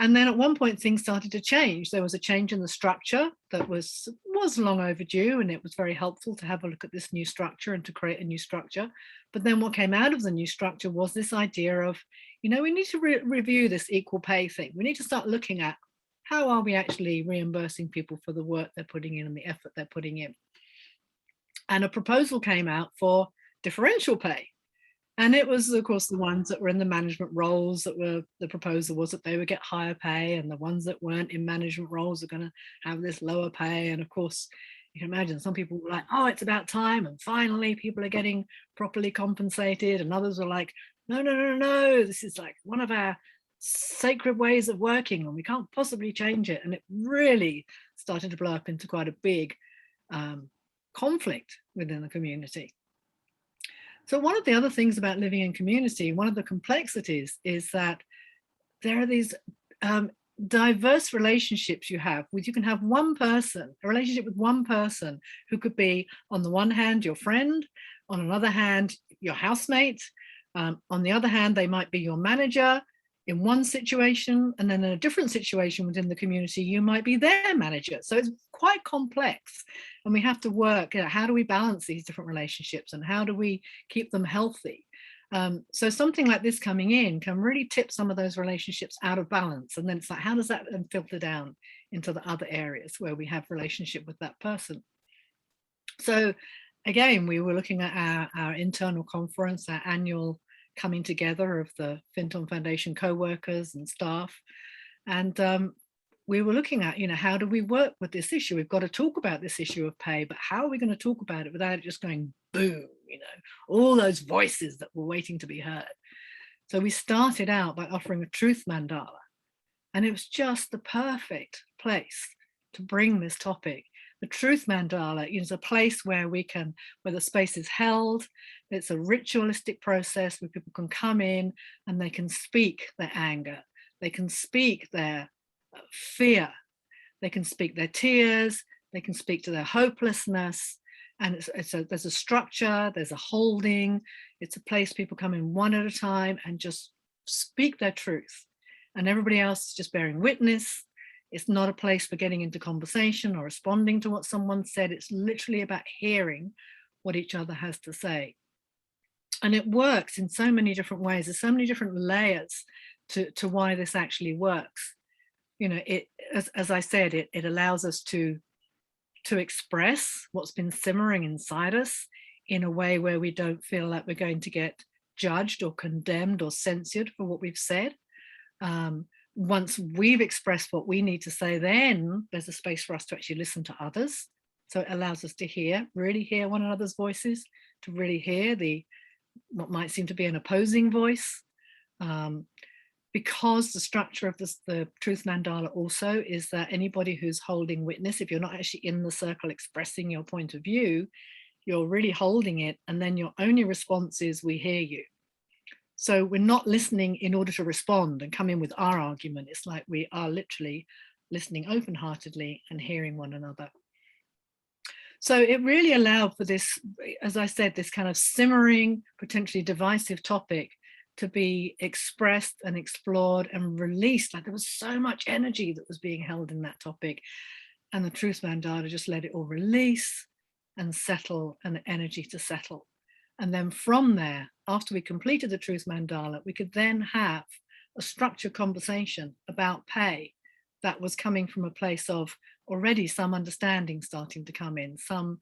And then at one point things started to change. There was a change in the structure that was long overdue, and it was very helpful to have a look at this new structure and to create a new structure. But then what came out of the new structure was this idea of, we need to review this equal pay thing. We need to start looking at how are we actually reimbursing people for the work they're putting in and the effort they're putting in. And a proposal came out for differential pay. And it was, of course, the ones that were in the management roles the proposal was that they would get higher pay, and the ones that weren't in management roles are going to have this lower pay. And of course, you can imagine some people were like, oh, it's about time, and finally people are getting properly compensated. And others were like, no, this is like one of our sacred ways of working, and we can't possibly change it. And it really started to blow up into quite a big conflict within the community. So one of the other things about living in community, one of the complexities, is that there are these diverse relationships you have with. You can have a relationship with one person who could be, on the one hand, your friend, on another hand, your housemate, on the other hand, they might be your manager in one situation, and then in a different situation within the community, you might be their manager. So it's quite complex, and we have to work out how do we balance these different relationships and how do we keep them healthy. So something like this coming in can really tip some of those relationships out of balance. And then it's like, how does that then filter down into the other areas where we have relationship with that person? So again, we were looking at our internal conference, our annual coming together of the Findhorn Foundation co-workers and staff. And we were looking at, how do we work with this issue? We've got to talk about this issue of pay, but how are we going to talk about it without it just going boom, all those voices that were waiting to be heard? So we started out by offering a truth mandala, and it was just the perfect place to bring this topic. The truth mandala is a place where the space is held. It's a ritualistic process where people can come in and they can speak their anger. They can speak their fear. They can speak their tears. They can speak to their hopelessness. And there's a structure, there's a holding. It's a place people come in one at a time and just speak their truth. And everybody else is just bearing witness. It's not a place for getting into conversation or responding to what someone said. It's literally about hearing what each other has to say. And it works in so many different ways. There's so many different layers to why this actually works. As I said, it allows us to express what's been simmering inside us in a way where we don't feel like we're going to get judged or condemned or censored for what we've said. Once we've expressed what we need to say, then there's a space for us to actually listen to others. So it allows us to really hear one another's voices, to really hear what might seem to be an opposing voice. Because the structure of the truth mandala also is that anybody who's holding witness, if you're not actually in the circle expressing your point of view, you're really holding it, and then your only response is, we hear you. So we're not listening in order to respond and come in with our argument. It's like we are literally listening open-heartedly and hearing one another. So it really allowed for this, as I said, this kind of simmering, potentially divisive topic to be expressed and explored and released. Like there was so much energy that was being held in that topic, and the truth mandala just let it all release. and settle, and energy to settle. And then from there, after we completed the truth mandala, we could then have a structured conversation about pay that was coming from a place of already some understanding starting to come in, some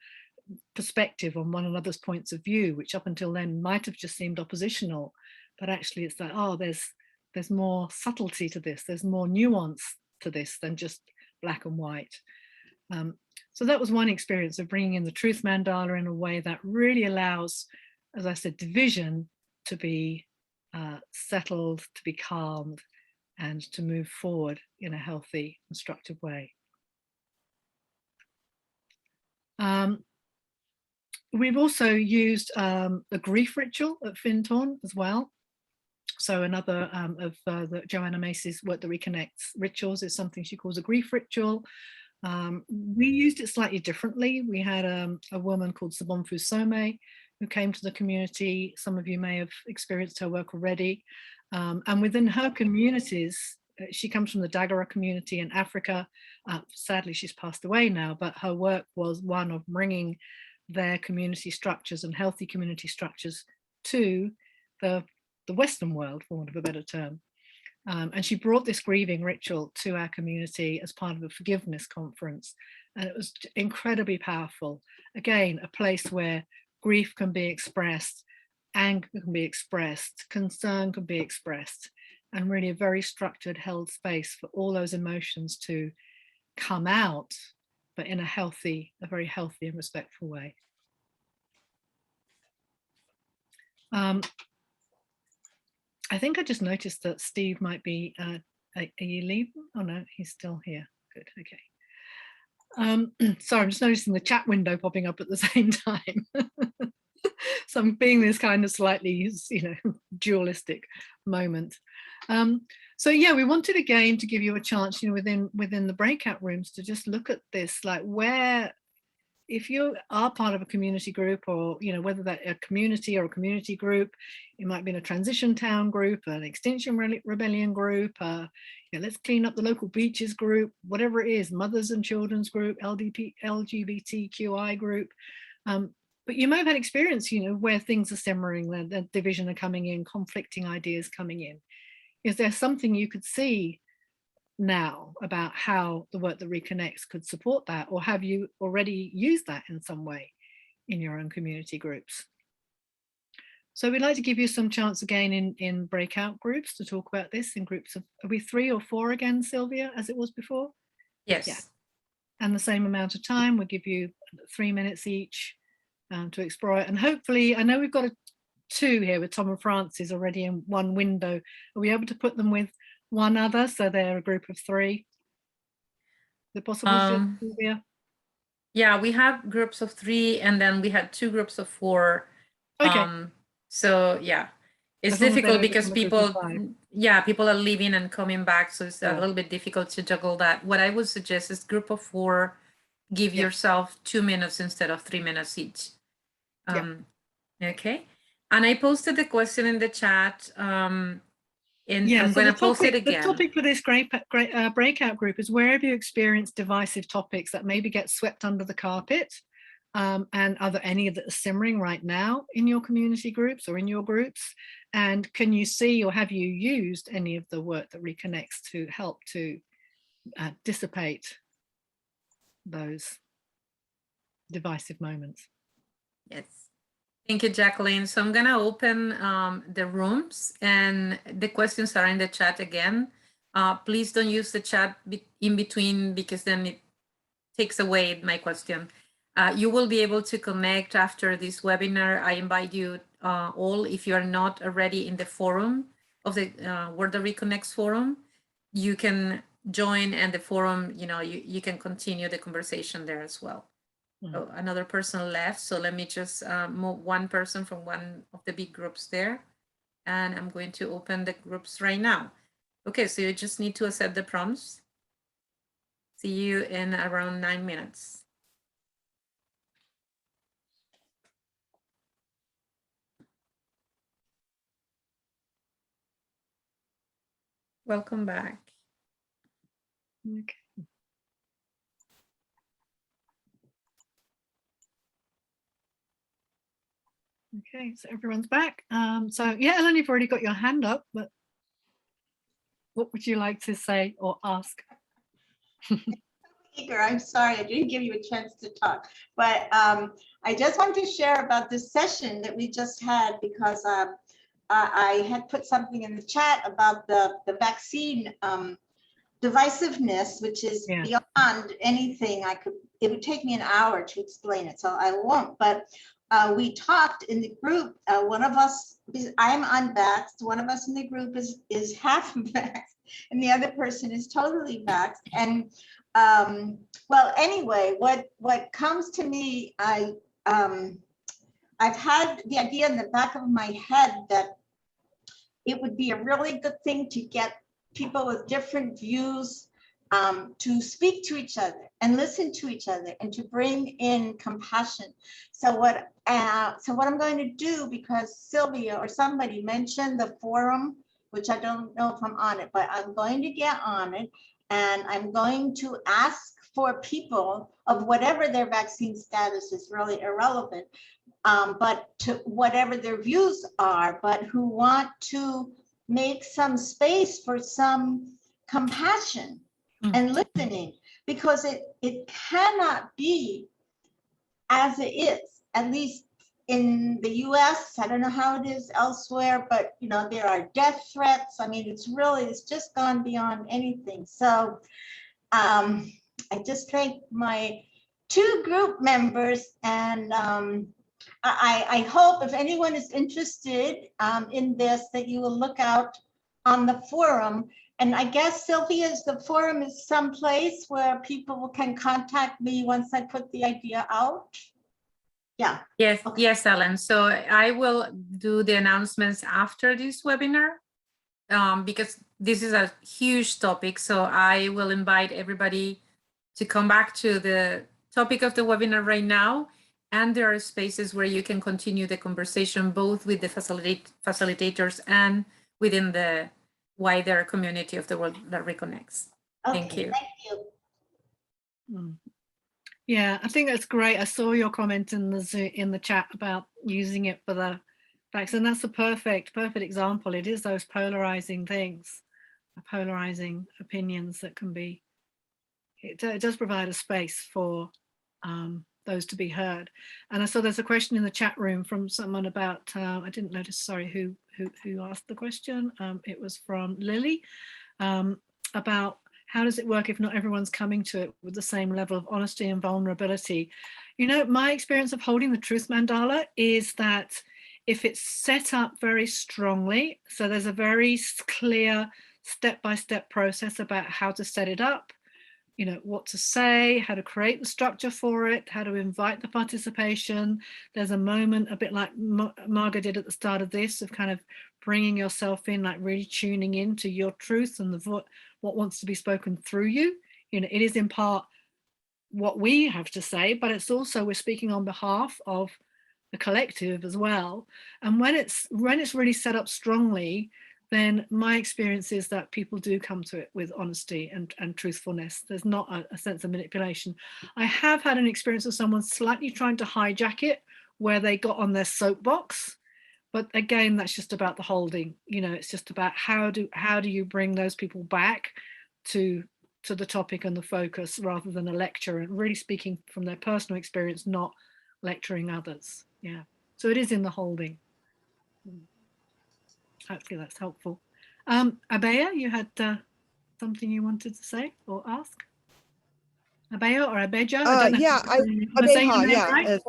perspective on one another's points of view, which up until then might have just seemed oppositional, but actually it's like, oh, there's more subtlety to this, there's more nuance to this than just black and white. So that was one experience of bringing in the truth mandala in a way that really allows, as I said, division to be settled, to be calmed, and to move forward in a healthy, constructive way. We've also used a grief ritual at Findhorn as well. So another of the Joanna Macy's Work That Reconnects rituals is something she calls a grief ritual. We used it slightly differently. We had a woman called Sabonfu Some who came to the community. Some of you may have experienced her work already. And within her communities, she comes from the Dagara community in Africa. Sadly, she's passed away now, but her work was one of bringing their community structures and healthy community structures to the Western world, for want of a better term. And she brought this grieving ritual to our community as part of a forgiveness conference. And it was incredibly powerful. Again, a place where grief can be expressed, anger can be expressed, concern can be expressed, and really a very structured, held space for all those emotions to come out, but in a very healthy and respectful way. I think I just noticed that Steve might be, are you leaving? Oh no, he's still here. Good, okay. Sorry, I'm just noticing the chat window popping up at the same time. So I'm being this kind of slightly, dualistic moment. So yeah, we wanted again to give you a chance, within the breakout rooms to just look at this, like where, if you are part of a community group, or whether that a community or a community group, it might be in a transition town group, an Extinction Rebellion group, let's clean up the local beaches group, whatever it is, mothers and children's group, LGBTQI group. But you may have had experience, where things are simmering, the division are coming in, conflicting ideas coming in. Is there something you could see now about how the Work That Reconnects could support that, or have you already used that in some way in your own community groups? So we'd like to give you some chance again in breakout groups to talk about this in groups of, are we 3 or 4 again, Sylvia, as it was before? Yes. Yeah. And the same amount of time. We'll give you 3 minutes each to explore it. And hopefully, I know we've got 2 here with Tom and Francis already in one window. Are we able to put them with one other, so they're a group of 3? Is it possible, Sylvia? Yeah, we have groups of 3, and then we had 2 groups of 4. Okay. So yeah, it's difficult because people are leaving and coming back, so it's a little bit difficult to juggle that. What I would suggest is group of 4, give yourself 2 minutes instead of 3 minutes each. Okay, and I posted the question in the chat. And I'm going to post it again. The topic for this breakout group is, where have you experienced divisive topics that maybe get swept under the carpet? And are there any that are simmering right now in your community groups or in your groups? And can you see, or have you used any of the Work That Reconnects to help to dissipate those divisive moments? Yes. Thank you, Jacqueline. So I'm going to open the rooms, and the questions are in the chat again. Please don't use the chat in between, because then it takes away my question. You will be able to connect after this webinar. I invite you all, if you are not already in the forum of the Work That Reconnects forum, you can join, and the forum, you can continue the conversation there as well. So another person left, so let me just move one person from one of the big groups there, and I'm going to open the groups right now. Okay, so you just need to accept the prompts. See you in around 9 minutes. Welcome back. Okay. Okay, so everyone's back. So yeah, Ellen, you've already got your hand up, but what would you like to say or ask? Eager, I'm sorry, I didn't give you a chance to talk, but I just wanted to share about this session that we just had, because I had put something in the chat about the vaccine divisiveness, which is beyond anything I could, it would take me an hour to explain it, so I won't, but we talked in the group, one of us, I'm unvaxxed, one of us in the group is half vaxxed, and the other person is totally vaxxed. And well, anyway, what comes to me, I've had the idea in the back of my head that it would be a really good thing to get people with different views to speak to each other and listen to each other and to bring in compassion. So what I'm going to do, because Sylvia or somebody mentioned the forum, which I don't know if I'm on it, but I'm going to get on it, and I'm going to ask for people of whatever their vaccine status is, really irrelevant, but to whatever their views are, but who want to make some space for some compassion and listening, because it cannot be as it is, at least in the US. I don't know how it is elsewhere, but you know, there are death threats. I mean, it's just gone beyond anything. So I just thank my two group members, and I hope if anyone is interested in this, that you will look out on the forum. And I guess, Sylvia, the forum is someplace where people can contact me once I put the idea out. Yeah. Yes, Okay. yes, Ellen. So I will do the announcements after this webinar, because this is a huge topic. So I will invite everybody to come back to the topic of the webinar right now. And there are spaces where you can continue the conversation, both with the facilitators and within the wider community of the Work That Reconnects. Okay, Thank you. Thank you. Yeah, I think that's great. I saw your comment in the chat about using it for the vaccine. That's a perfect example. It is those polarizing things, polarizing opinions that can be. It does provide a space for those to be heard. And I saw there's a question in the chat room from someone about. I didn't notice. Sorry, who asked the question? It was from Lily about. How does it work if not everyone's coming to it with the same level of honesty and vulnerability? You know, my experience of holding the truth mandala is that if it's set up very strongly, so there's a very clear step-by-step process about how to set it up, you know, what to say, how to create the structure for it, how to invite the participation. There's a moment, a bit like Margo did at the start of this, of kind of bringing yourself in, like really tuning into your truth and what wants to be spoken through you. You know, it is in part what we have to say, but it's also we're speaking on behalf of the collective as well. And when it's really set up strongly, then my experience is that people do come to it with honesty and truthfulness. There's not a sense of manipulation. I have had an experience of someone slightly trying to hijack it, where they got on their soapbox. But again, that's just about the holding. You know, it's just about how do you bring those people back to the topic and the focus, rather than a lecture, and really speaking from their personal experience, not lecturing others. Yeah. So it is in the holding. Hopefully that's helpful. Abea, you had something you wanted to say or ask? Abea or Abeja? Yeah, Abeja, yeah. Right?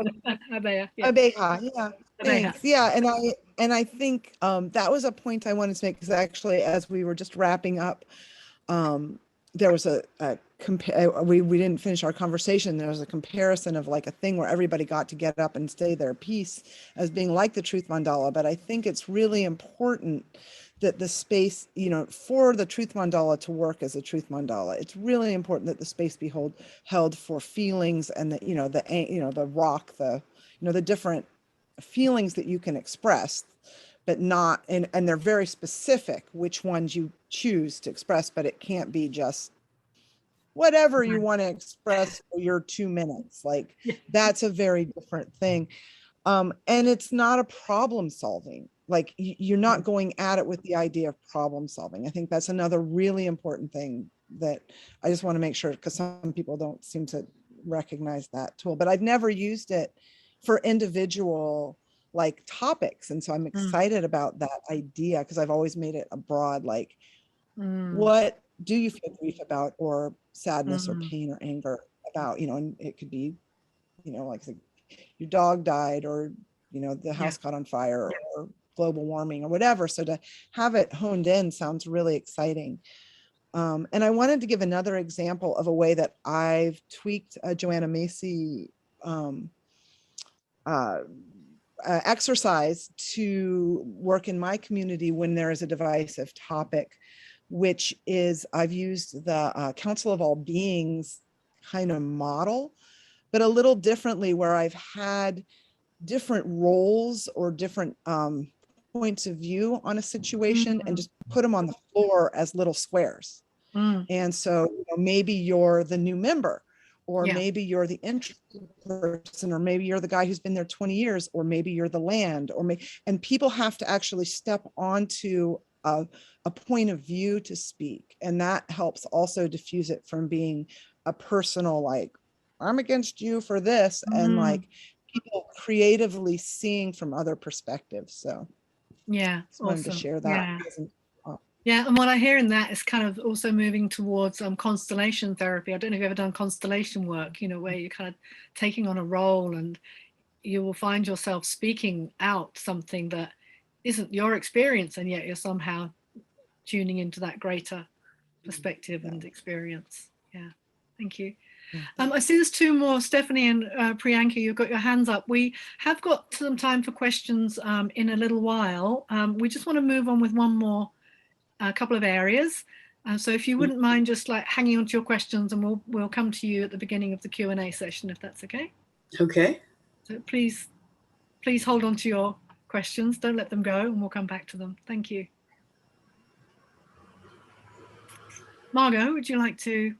Abea, yeah. Abeja, yeah. Thanks. Abeja. Yeah, and I think that was a point I wanted to make, because actually, as we were just wrapping up, there was we didn't finish our conversation. There was a comparison of like a thing where everybody got to get up and say their piece as being like the truth mandala. But I think it's really important that the space, you know, for the truth mandala to work as a truth mandala, it's really important that the space be held for feelings, and that, the rock, the different feelings that you can express, but not, and they're very specific which ones you choose to express, but it can't be just whatever you want to express for your 2 minutes. Like, that's a very different thing. And it's not a problem solving. Like you're not going at it with the idea of problem solving. I think that's another really important thing that I just want to make sure, because some people don't seem to recognize that tool, but I've never used it for individual like topics. And so I'm excited about that idea, because I've always made it a broad, like, what do you feel grief about, or sadness or pain or anger about, you know, and it could be, you know, like your dog died, or, you know, the house caught on fire, or global warming or whatever. So to have it honed in sounds really exciting. And I wanted to give another example of a way that I've tweaked a Joanna Macy exercise to work in my community when there is a divisive topic, which is I've used the Council of All Beings kind of model, but a little differently, where I've had different roles or different points of view on a situation and just put them on the floor as little squares. And so, you know, maybe you're the new member, or maybe you're the interested person, or maybe you're the guy who's been there 20 years, or maybe you're the land, and people have to actually step onto a point of view to speak. And that helps also diffuse it from being a personal, like, I'm against you for this, and like people creatively seeing from other perspectives. So just wanted to share that. Yeah, and what I hear in that is kind of also moving towards constellation therapy. I don't know if you've ever done constellation work, you know, where you're kind of taking on a role, and you will find yourself speaking out something that isn't your experience, and yet you're somehow tuning into that greater perspective and experience. Yeah, thank you. I see there's two more. Stephanie and Priyanka, you've got your hands up. We have got some time for questions in a little while. We just want to move on with one more couple of areas. So if you wouldn't mind just like hanging on to your questions, and we'll come to you at the beginning of the Q&A session, if that's okay. Okay. So please hold on to your questions. Don't let them go, and we'll come back to them. Thank you. Margo, would you like to?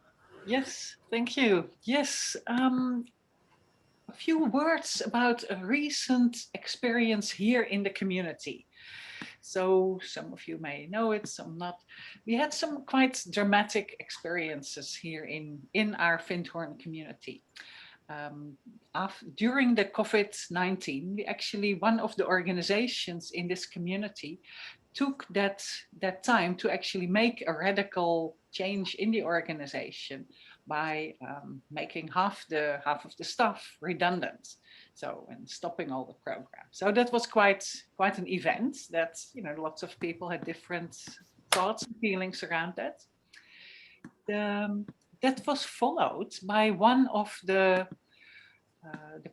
Yes, thank you. Yes, a few words about a recent experience here in the community. So some of you may know it, some not. We had some quite dramatic experiences here in our Findhorn community. During the COVID-19, we actually, one of the organizations in this community took that time to actually make a radical change in the organization by making half of the staff redundant. So, and stopping all the programs. So that was quite an event that, you know, lots of people had different thoughts and feelings around that. That was followed by one of the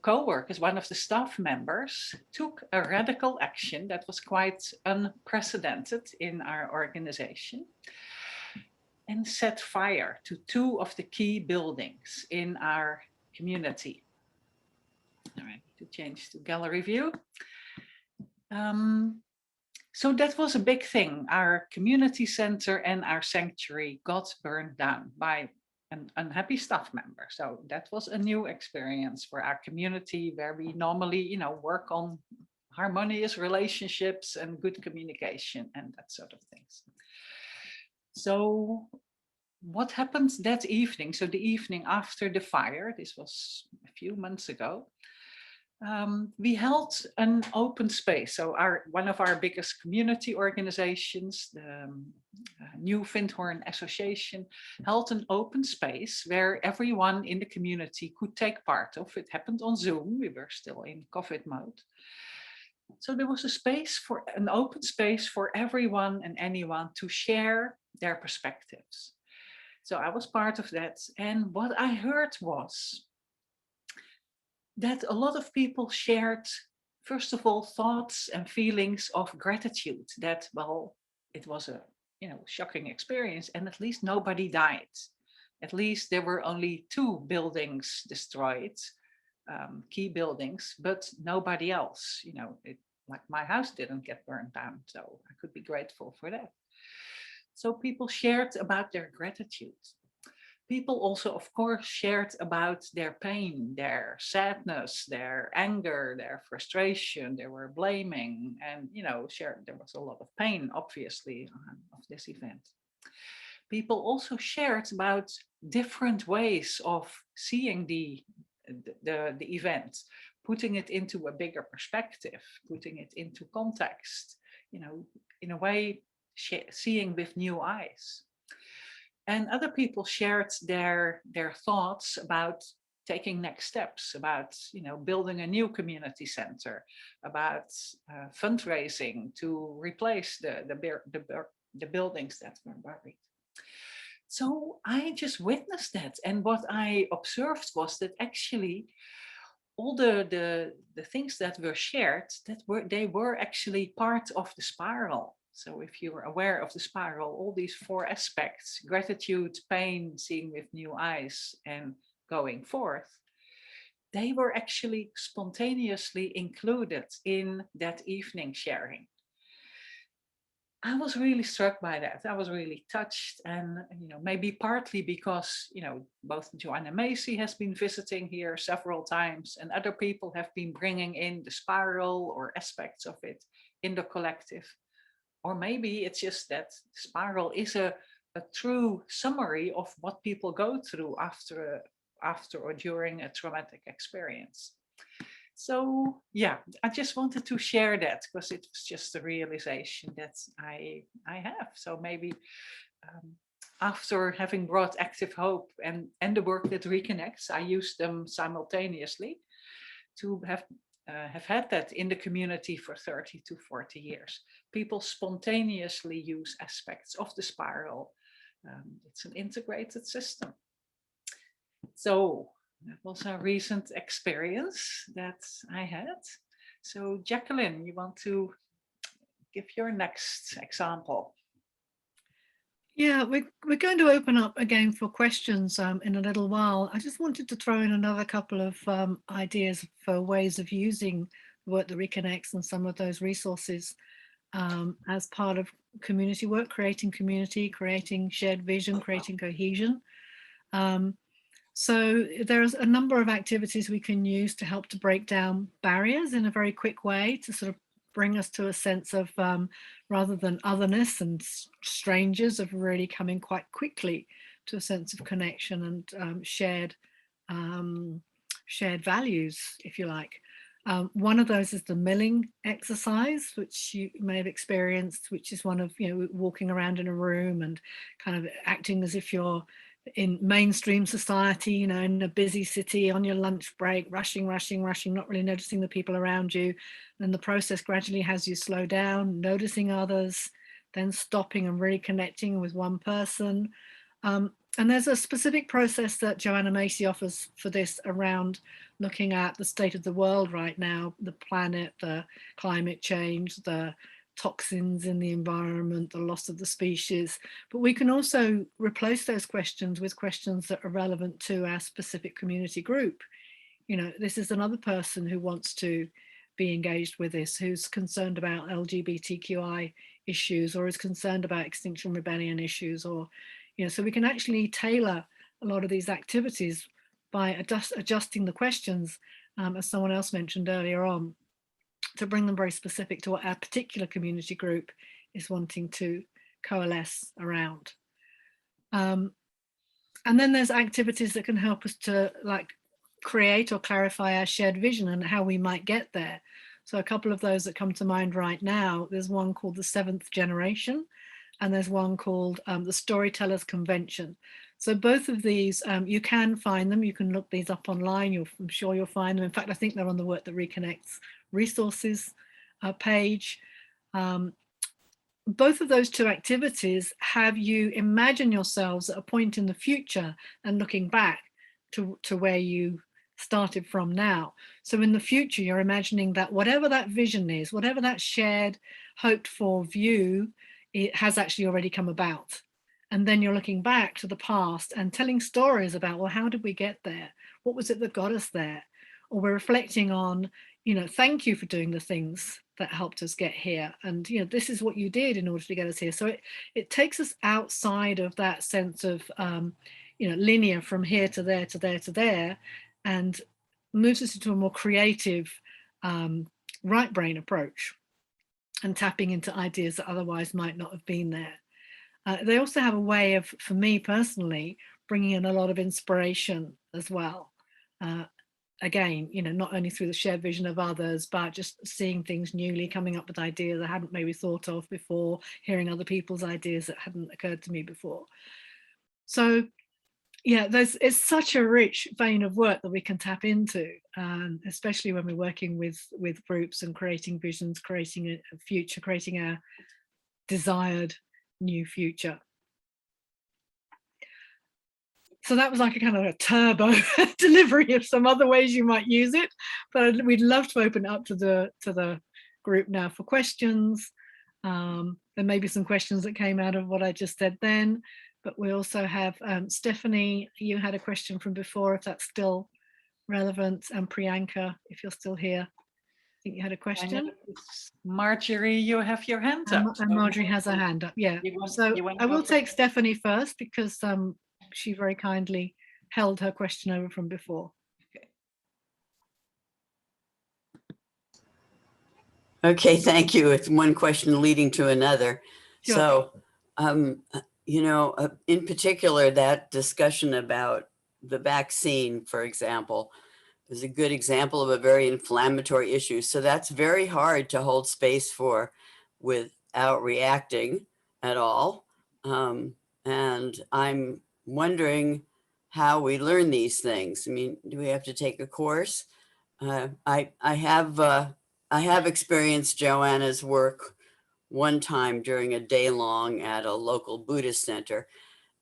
co-workers, one of the staff members, took a radical action that was quite unprecedented in our organization, and set fire to two of the key buildings in our community. All right, to change to gallery view. So that was a big thing. Our community center and our sanctuary got burned down by an unhappy staff member. So that was a new experience for our community, where we normally, you know, work on harmonious relationships and good communication and that sort of things. So what happened that evening? So the evening after the fire, this was a few months ago, we held an open space. So one of our biggest community organizations, the New Findhorn Association, held an open space where everyone in the community could take part of. It happened on Zoom. We were still in COVID mode. So there was an open space for everyone and anyone to share their perspectives. So I was part of that. And what I heard was that a lot of people shared, first of all, thoughts and feelings of gratitude that, well, it was a, you know, shocking experience, and at least nobody died. At least there were only 2 buildings destroyed, key buildings, but nobody else. You know, like my house didn't get burned down, so I could be grateful for that. So people shared about their gratitude. People also, of course, shared about their pain, their sadness, their anger, their frustration. They were blaming, and shared. There was a lot of pain, obviously, of this event. People also shared about different ways of seeing the event, putting it into a bigger perspective, putting it into context. In a way, seeing with new eyes. And other people shared their thoughts about taking next steps, about building a new community center, about fundraising to replace the buildings that were buried. So I just witnessed that, and what I observed was that actually all the things that were shared, they were actually part of the spiral. So if you were aware of the spiral, all these 4 aspects, gratitude, pain, seeing with new eyes, and going forth, they were actually spontaneously included in that evening sharing. I was really struck by that. I was really touched, and maybe partly because both Joanna Macy has been visiting here several times, and other people have been bringing in the spiral or aspects of it in the collective. Or maybe it's just that spiral is a true summary of what people go through after or during a traumatic experience. So yeah, I just wanted to share that because it was just a realization that I have. So maybe after having brought Active Hope and the Work That Reconnects, I use them simultaneously to have had that in the community for 30 to 40 years. People spontaneously use aspects of the spiral. It's an integrated system. So that was a recent experience that I had. So Jacqueline, you want to give your next example? Yeah, we're going to open up again for questions in a little while. I just wanted to throw in another couple of ideas for ways of using Work That Reconnects and some of those resources as part of community work, creating community, creating shared vision, creating cohesion. So there's a number of activities we can use to help to break down barriers in a very quick way to sort of bring us to a sense of rather than otherness and strangers, of really coming quite quickly to a sense of connection and shared values, if you like. One of those is the milling exercise, which you may have experienced, which is one of, walking around in a room and kind of acting as if you're in mainstream society, in a busy city on your lunch break, rushing, not really noticing the people around you. And the process gradually has you slow down, noticing others, then stopping and really connecting with one person. And there's a specific process that Joanna Macy offers for this around looking at the state of the world right now, the planet, the climate change, the toxins in the environment, the loss of the species. But we can also replace those questions with questions that are relevant to our specific community group. This is another person who wants to be engaged with this, who's concerned about LGBTQI issues, or is concerned about Extinction Rebellion issues, or, so we can actually tailor a lot of these activities by adjusting the questions, as someone else mentioned earlier on, to bring them very specific to what our particular community group is wanting to coalesce around. And then there's activities that can help us to create or clarify our shared vision and how we might get there. So a couple of those that come to mind right now, there's one called the 7th Generation, and there's one called the Storytellers Convention. So both of these, you can find them. You can look these up online. I'm sure you'll find them. In fact, I think they're on the Work That Reconnects resources page. Both of those two activities have you imagine yourselves at a point in the future and looking back to where you started from now. So in the future, you're imagining that whatever that vision is, whatever that shared, hoped for view, it has actually already come about. And then you're looking back to the past and telling stories about, well, how did we get there? What was it that got us there? Or we're reflecting on, thank you for doing the things that helped us get here. And, you know, this is what you did in order to get us here. So it takes us outside of that sense of, you know, linear from here to there to there to there, and moves us into a more creative right brain approach and tapping into ideas that otherwise might not have been there. They also have a way of, for me personally, bringing in a lot of inspiration as well. Again, you know, not only through the shared vision of others, but just seeing things newly, coming up with ideas I hadn't maybe thought of before, hearing other people's ideas that hadn't occurred to me before. So yeah, it's such a rich vein of work that we can tap into, especially when we're working with groups and creating visions, creating a future, creating our desired new future. So that was like a kind of a turbo delivery of some other ways you might use it, but we'd love to open it up to the group now for questions. There may be some questions that came out of what I just said then, but we also have Stephanie, you had a question from before, if that's still relevant, and Priyanka, if you're still here. I think you had a question. Marjorie, you have your hand up. And Marjorie has her hand up, yeah. So I will take Stephanie first, because she very kindly held her question over from before. Okay, thank you. It's one question leading to another. Sure. So, you know, in particular, that discussion about the vaccine, for example, is a good example of a very inflammatory issue. So that's very hard to hold space for without reacting at all. And I'm wondering how we learn these things. I mean, do we have to take a course? I have experienced Joanna's work one time during a day long at a local Buddhist center,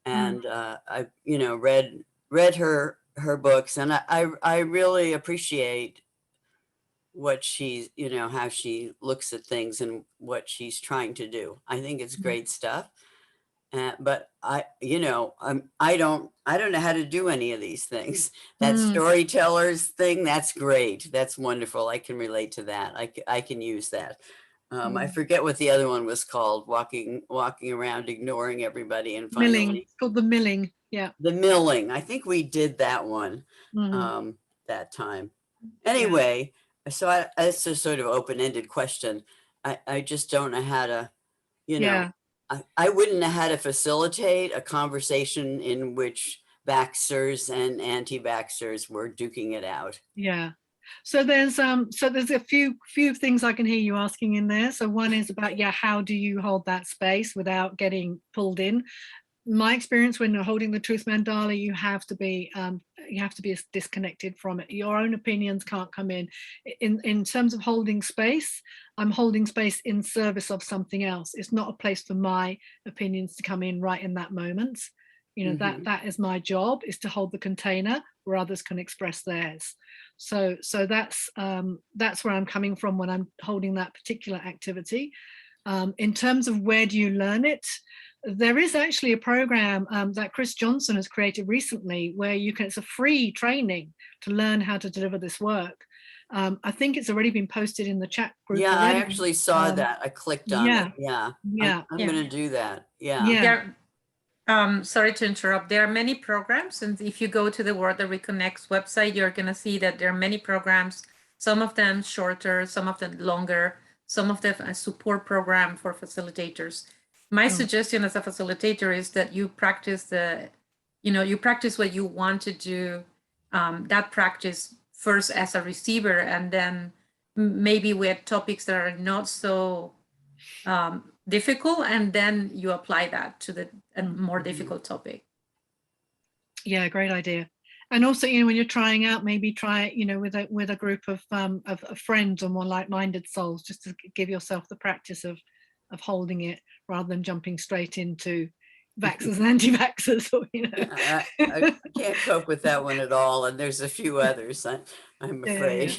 and I, you know, read her books, and I really appreciate what she's, you know, how she looks at things and what she's trying to do. I think it's great stuff. But you know, I don't know how to do any of these things. That storytellers thing, that's great. That's wonderful. I can relate to that. I can use that. I forget what the other one was called. Walking around, ignoring everybody, and finally Milling. It's called the milling. Yeah. The milling. I think we did that one that time. Anyway, so it's a sort of open-ended question. I just don't know how to, you know. I wouldn't know how to facilitate a conversation in which vaxxers and anti-vaxxers were duking it out. Yeah. So there's a few things I can hear you asking in there. So one is about, how do you hold that space without getting pulled in? My experience when you're holding the truth mandala, you have to be disconnected from it. Your own opinions can't come in. In terms of holding space, I'm holding space in service of something else. It's not a place for my opinions to come in right in that moment. You know, that is my job, is to hold the container where others can express theirs. So that's where I'm coming from when I'm holding that particular activity. In terms of where do you learn it, there is actually a program that Chris Johnson has created recently where it's a free training to learn how to deliver this work. I think it's already been posted in the chat group. Yeah, already. I actually saw that. I clicked on it. Yeah. I'm going to do that. Yeah. Sorry to interrupt. There are many programs, and if you go to the Work That Reconnects website, you're going to see that there are many programs, some of them shorter, some of them longer, some of them a support program for facilitators. My suggestion as a facilitator is that you practice you practice what you want to do, that practice first as a receiver, and then maybe with topics that are not so difficult, and then you apply that to a more difficult topic. Yeah, great idea. And also, you know, when you're trying out, maybe try it, you know, with a group of friends or more like-minded souls, just to give yourself the practice of holding it rather than jumping straight into vaxxers and anti-vaxxers. Or, you know. I can't cope with that one at all, and there's a few others, I'm afraid.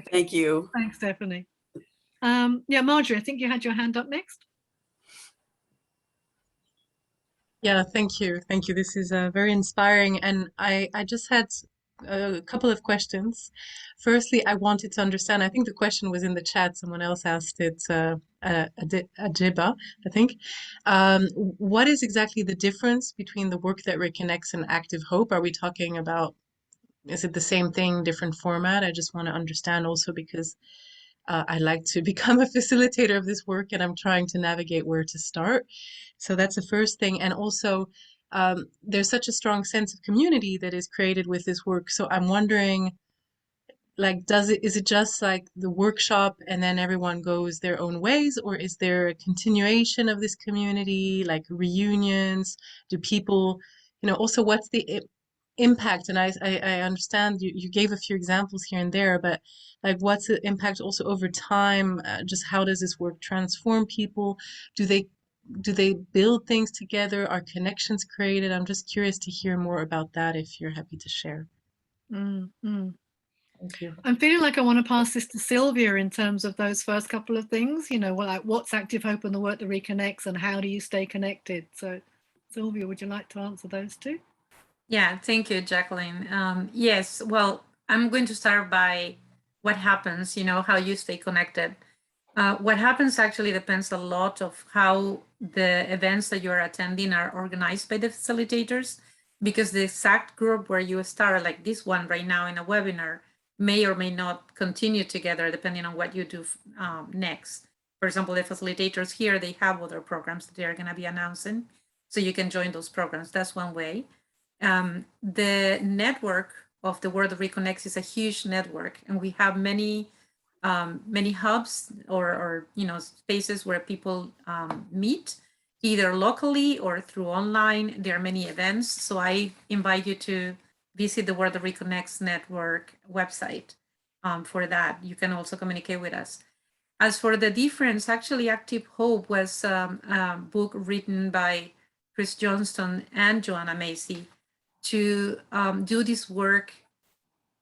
Thank you. Thanks, Stephanie. Marjorie, I think you had your hand up next. Yeah, thank you. Thank you. This is very inspiring. And I just had a couple of questions. Firstly, I wanted to understand, I think the question was in the chat, someone else asked it, Ajiba, I think. What is exactly the difference between the Work That Reconnects and Active Hope? Are we talking about, is it the same thing, different format? I just want to understand also because I like to become a facilitator of this work and I'm trying to navigate where to start. So that's the first thing. And also, there's such a strong sense of community that is created with this work. So I'm wondering, like, is it just like the workshop and then everyone goes their own ways, or is there a continuation of this community, like reunions? Do people, also what's the impact? And I understand you gave a few examples here and there, but like what's the impact also over time? Just how does this work transform people? Do they build things together? Are connections created? I'm just curious to hear more about that if you're happy to share. Thank you. I'm feeling like I want to pass this to Sylvia in terms of those first couple of things, like what's Active Hope and the Work That Reconnects and how do you stay connected? So Sylvia, would you like to answer those two? Yeah, thank you, Jacqueline. Yes, well, I'm going to start by what happens, how you stay connected. What happens actually depends a lot of how the events that you are attending are organized by the facilitators, because the exact group where you start, like this one right now in a webinar, may or may not continue together depending on what you do next. For example, the facilitators here, they have other programs that they're going to be announcing, so you can join those programs. That's one way. The network of the Work That Reconnects is a huge network, and we have many hubs or spaces where people meet, either locally or through online. There are many events, so I invite you to visit the Work That Reconnects network website for that. You can also communicate with us. As for the difference, actually Active Hope was a book written by Chris Johnston and Joanna Macy to do this work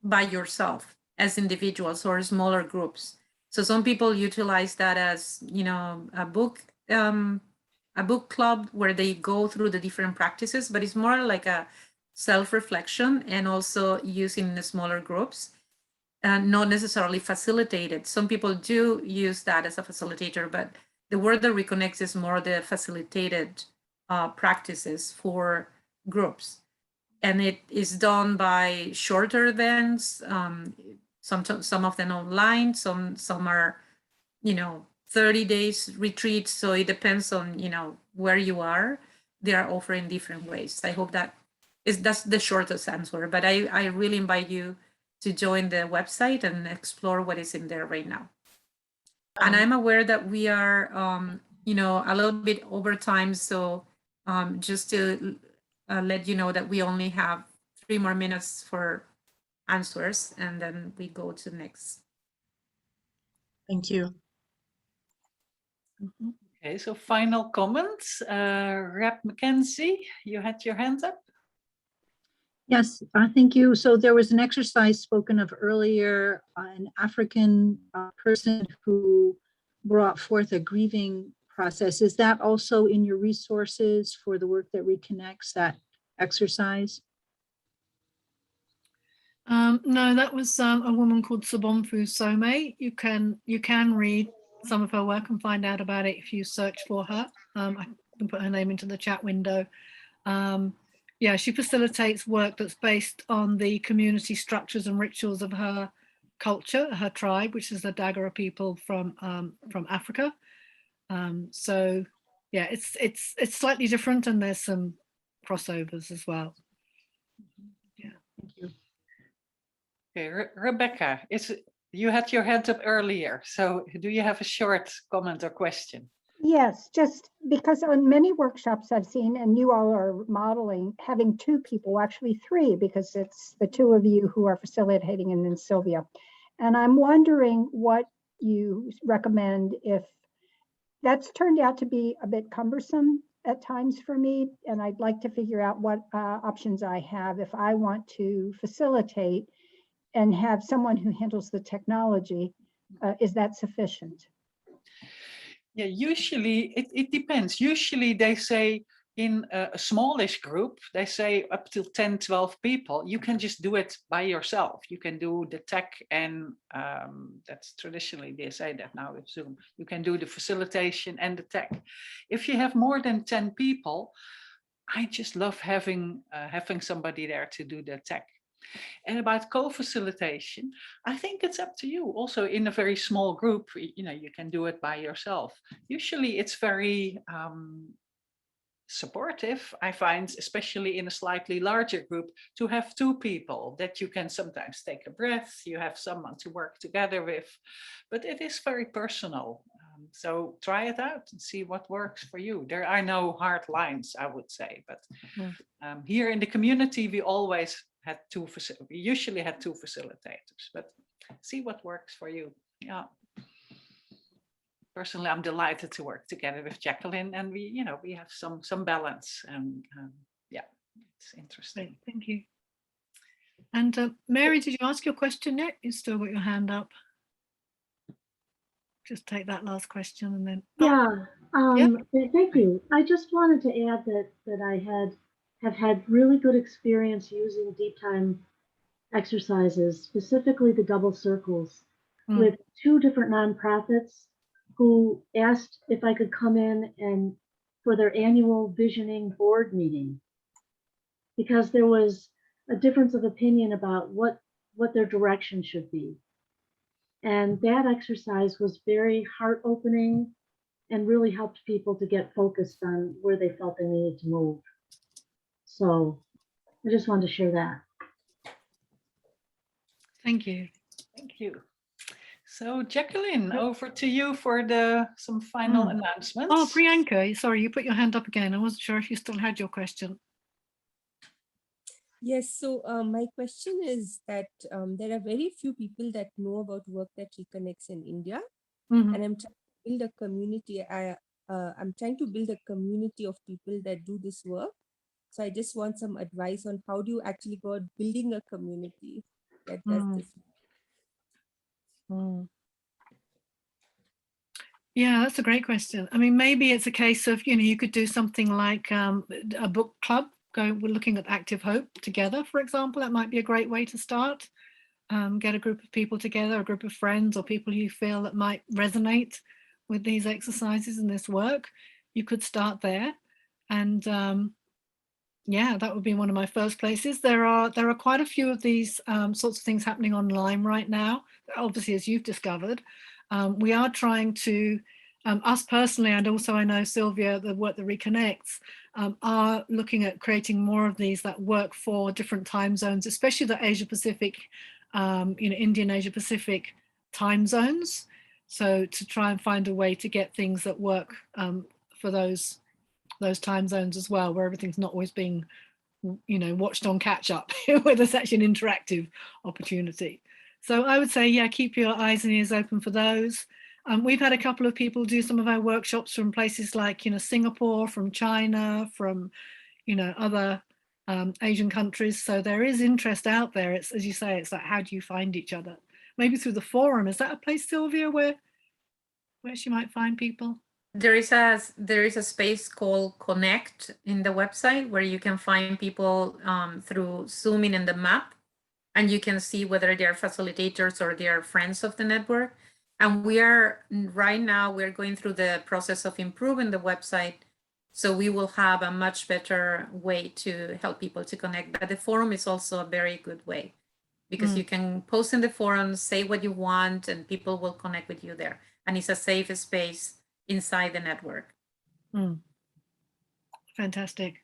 by yourself as individuals or smaller groups. So some people utilize that as a book club where they go through the different practices, but it's more like a self-reflection and also using the smaller groups, not necessarily facilitated. Some people do use that as a facilitator, but the Work That Reconnects is more the facilitated practices for groups. And it is done by shorter events, some of them online, some are 30 days retreats. So it depends on where you are. They are offering different ways. I hope that's the shortest answer, but I really invite you to join the website and explore what is in there right now. And I'm aware that we are a little bit over time, so just to let you know that we only have 3 more minutes for answers, and then we go to next. Thank you. Okay, so final comments. Rep Mackenzie, you had your hand up. Yes, thank you. So there was an exercise spoken of earlier, an African person who brought forth a grieving process. Is that also in your resources for the Work That Reconnects, that exercise? No, that was a woman called Sobonfu Some. You can read some of her work and find out about it if you search for her. I can put her name into the chat window. Yeah, she facilitates work that's based on the community structures and rituals of her culture, her tribe, which is the Dagara people from Africa. So yeah, it's slightly different, and there's some crossovers as well. Yeah, thank you. Okay, Rebecca, you had your hand up earlier, so do you have a short comment or question? Yes, just because on many workshops I've seen, and you all are modeling, having 2 people, actually 3, because it's the 2 of you who are facilitating and then Sylvia. And I'm wondering what you recommend if that's turned out to be a bit cumbersome at times for me, and I'd like to figure out what options I have if I want to facilitate and have someone who handles the technology. Is that sufficient? Yeah, usually it depends. Usually they say in a smallish group, they say up to 10, 12 people, you can just do it by yourself. You can do the tech and that's traditionally they say that now with Zoom. You can do the facilitation and the tech. If you have more than 10 people, I just love having somebody there to do the tech. And about co-facilitation, I think it's up to you. Also, in a very small group, you can do it by yourself. Usually, it's very supportive, I find, especially in a slightly larger group, to have two people that you can sometimes take a breath, you have someone to work together with, but it is very personal. So try it out and see what works for you. There are no hard lines, I would say, but here in the community, we usually had two facilitators, but see what works for you. Yeah. Personally, I'm delighted to work together with Jacqueline, and we have some balance, and yeah, it's interesting. Great, thank you. And Mary, did you ask your question yet? You still got your hand up. Just take that last question and then. Yeah. Thank you. I just wanted to add that I have had really good experience using deep time exercises, specifically the double circles, with two different nonprofits who asked if I could come in and for their annual visioning board meeting, because there was a difference of opinion about what their direction should be. And that exercise was very heart-opening and really helped people to get focused on where they felt they needed to move. So I just wanted to share that. Thank you. Thank you. So Jacqueline, over to you for some final announcements. Oh, Priyanka, sorry, you put your hand up again. I wasn't sure if you still had your question. Yes, so my question is that there are very few people that know about Work That Reconnects in India, and I'm trying to build a community. I'm trying to build a community of people that do this work. So I just want some advice on how do you actually go about building a community that does this. Yeah, that's a great question. I mean, maybe it's a case of, you could do something like a book club. We're looking at Active Hope together, for example. That might be a great way to start. Get a group of people together, a group of friends or people you feel that might resonate with these exercises and this work. You could start there. And yeah, that would be one of my first places. There are quite a few of these sorts of things happening online right now, obviously, as you've discovered. We are trying to, us personally, and also I know Sylvia, the Work That Reconnects, are looking at creating more of these that work for different time zones, especially the Asia Pacific, Indian Asia Pacific time zones. So to try and find a way to get things that work for those time zones as well, where everything's not always being, watched on catch up, where there's actually an interactive opportunity. So I would say, yeah, keep your eyes and ears open for those. We've had a couple of people do some of our workshops from places like, Singapore, from China, from, other Asian countries. So there is interest out there. It's, as you say, it's like, how do you find each other? Maybe through the forum. Is that a place, Sylvia, where she might find people? There is a space called Connect in the website where you can find people through zooming in the map, and you can see whether they are facilitators or they are friends of the network. And right now we're going through the process of improving the website, so we will have a much better way to help people to connect. But the forum is also a very good way, because you can post in the forum, say what you want, and people will connect with you there. And it's a safe space inside the network. Fantastic.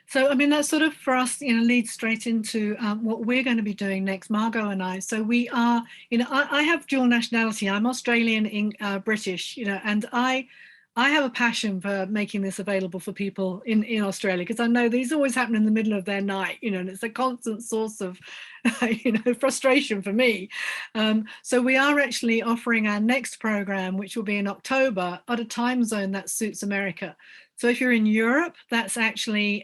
So, I mean, that sort of for us, leads straight into what we're going to be doing next, Margo and I. So we are, I have dual nationality. I'm Australian, British, and I have a passion for making this available for people in Australia, because I know these always happen in the middle of their night, and it's a constant source of, frustration for me. So we are actually offering our next program, which will be in October, at a time zone that suits America. So if you're in Europe, that's actually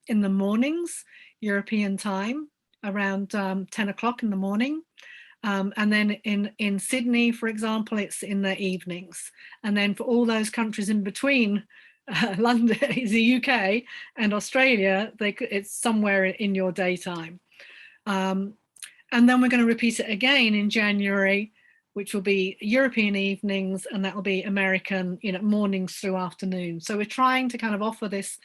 in the mornings, European time, around 10 o'clock in the morning. And then in Sydney, for example, it's in the evenings. And then for all those countries in between, London is the UK, and Australia, it's somewhere in your daytime. And then we're going to repeat it again in January, which will be European evenings, and that will be American, mornings through afternoon. So we're trying to kind of offer this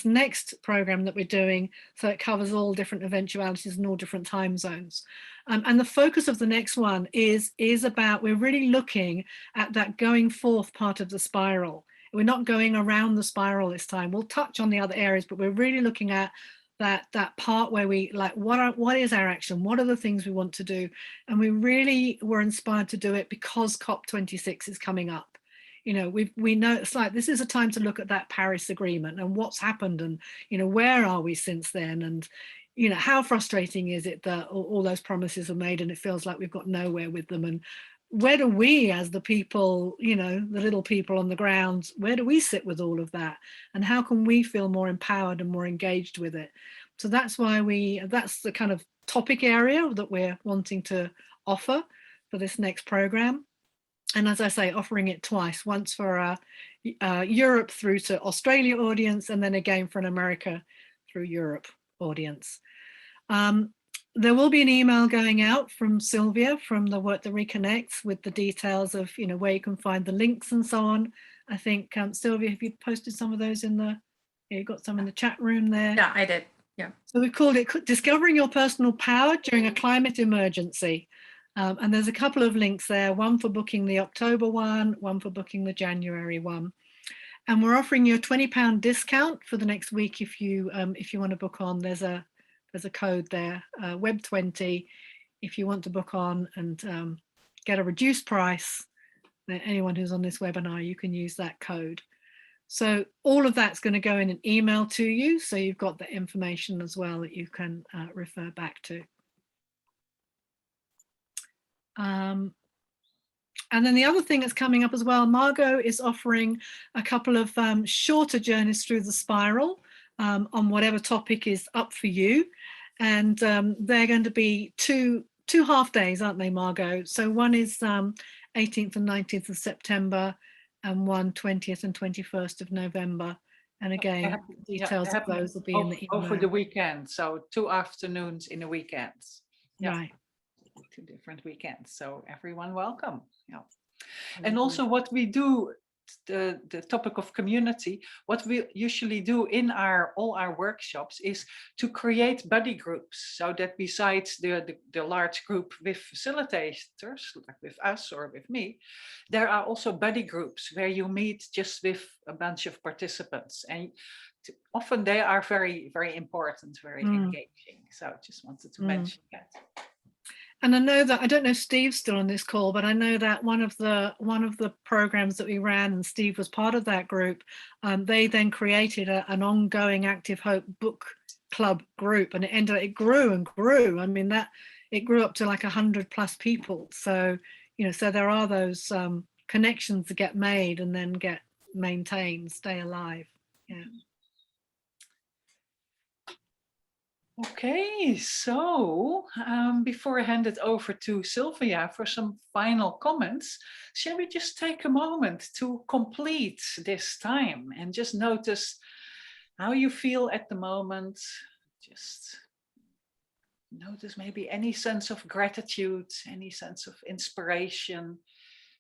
next program that we're doing, so it covers all different eventualities and all different time zones. And the focus of the next one is about, we're really looking at that going forth part of the spiral. We're not going around the spiral this time. We'll touch on the other areas, but we're really looking at that part where we like, what is our action? What are the things we want to do? And we really were inspired to do it because COP26 is coming up. We know it's like, this is a time to look at that Paris Agreement and what's happened, and where are we since then, and how frustrating is it that all those promises are made and it feels like we've got nowhere with them, and where do we as the people, the little people on the ground, where do we sit with all of that, and how can we feel more empowered and more engaged with it? So that's why that's the kind of topic area that we're wanting to offer for this next program. And as I say, offering it twice, once for Europe through to Australia audience, and then again for an America through Europe audience. There will be an email going out from Sylvia from the Work That Reconnects with the details of where you can find the links and so on. I think Sylvia, have you posted some of those in the? Yeah, you got some in the chat room there. Yeah, I did. Yeah. So we've called it Discovering Your Personal Power During a Climate Emergency. And there's a couple of links there, one for booking the October one for booking the January one. And we're offering you a £20 discount for the next week if you want to book on. There's a code there, Web20, if you want to book on and get a reduced price. Then anyone who's on this webinar, you can use that code. So all of that's going to go in an email to you, so you've got the information as well that you can refer back to. And then the other thing that's coming up as well, Margo is offering a couple of shorter journeys through the spiral on whatever topic is up for you. And they're going to be two half days, aren't they, Margo? So one is 18th and 19th of September, and one 20th and 21st of November. And again, details of those will be in the email. Over the weekend, so 2 afternoons in a weekend. Yeah. Right. 2 different weekends, so everyone welcome. Yeah. And also what we do, the topic of community, what we usually do in all our workshops is to create buddy groups, so that besides the large group with facilitators like with us or with me, there are also buddy groups where you meet just with a bunch of participants, and often they are very, very important, very engaging. So just wanted to mention that. And I know that, I don't know if Steve's still on this call, but I know that one of the programs that we ran, and Steve was part of that group, they then created an ongoing Active Hope book club group, and it grew and grew. I mean, it grew up to like 100+ people. So, so there are those connections that get made and then get maintained, stay alive. Yeah. Okay, so before I hand it over to Sylvia for some final comments, shall we just take a moment to complete this time and just notice how you feel at the moment? Just notice maybe any sense of gratitude, any sense of inspiration.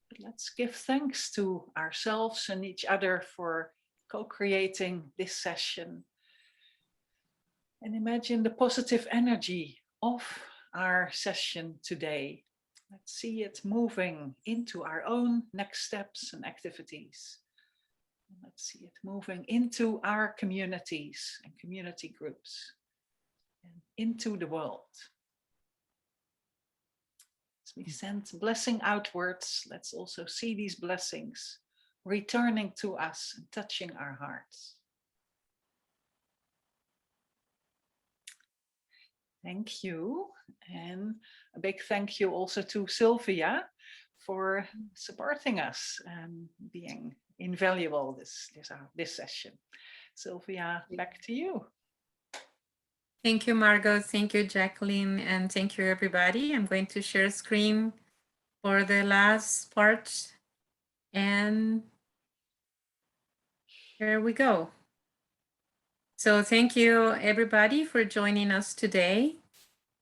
But let's give thanks to ourselves and each other for co-creating this session. And imagine the positive energy of our session today. Let's see it moving into our own next steps and activities. And let's see it moving into our communities and community groups and into the world. As we send blessing outwards, let's also see these blessings returning to us and touching our hearts. Thank you. And a big thank you also to Sylvia for supporting us and being invaluable this session. Sylvia, back to you. Thank you, Margo. Thank you, Jacqueline. And thank you, everybody. I'm going to share screen for the last part. And There we go. So thank you everybody for joining us today.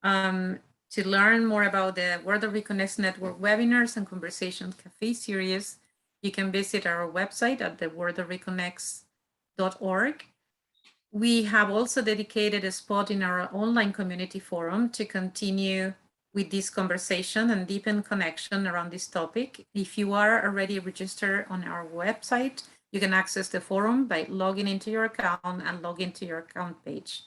To learn more about the Work That Reconnects Network webinars and Conversation Cafe series, you can visit our website at theworkthatreconnects.org. We have also dedicated a spot in our online community forum to continue with this conversation and deepen connection around this topic. If you are already registered on our website, you can access the forum by logging into your account and log into your account page.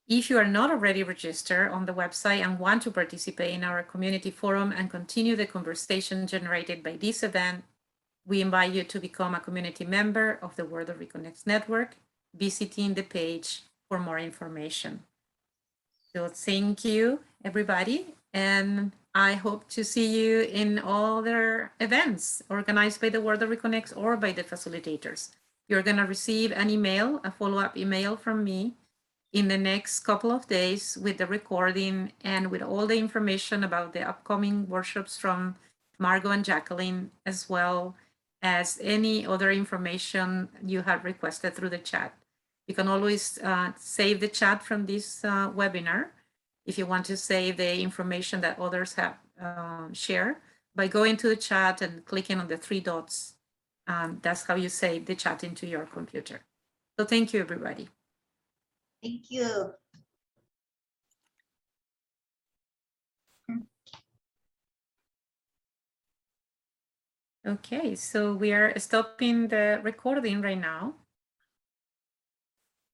If you are not already registered on the website and want to participate in our community forum and continue the conversation generated by this event, we invite you to become a community member of the Work That Reconnects Network, visiting the page for more information. So thank you, everybody, and I hope to see you in other events organized by the Work That Reconnects or by the facilitators. You're going to receive an email, a follow-up email from me in the next couple of days with the recording and with all the information about the upcoming workshops from Margo and Jacqueline, as well as any other information you have requested through the chat. You can always save the chat from this webinar if you want to save the information that others have shared by going to the chat and clicking on the three dots. That's how you save the chat into your computer. So thank you, everybody. Thank you. Okay, so we are stopping the recording right now.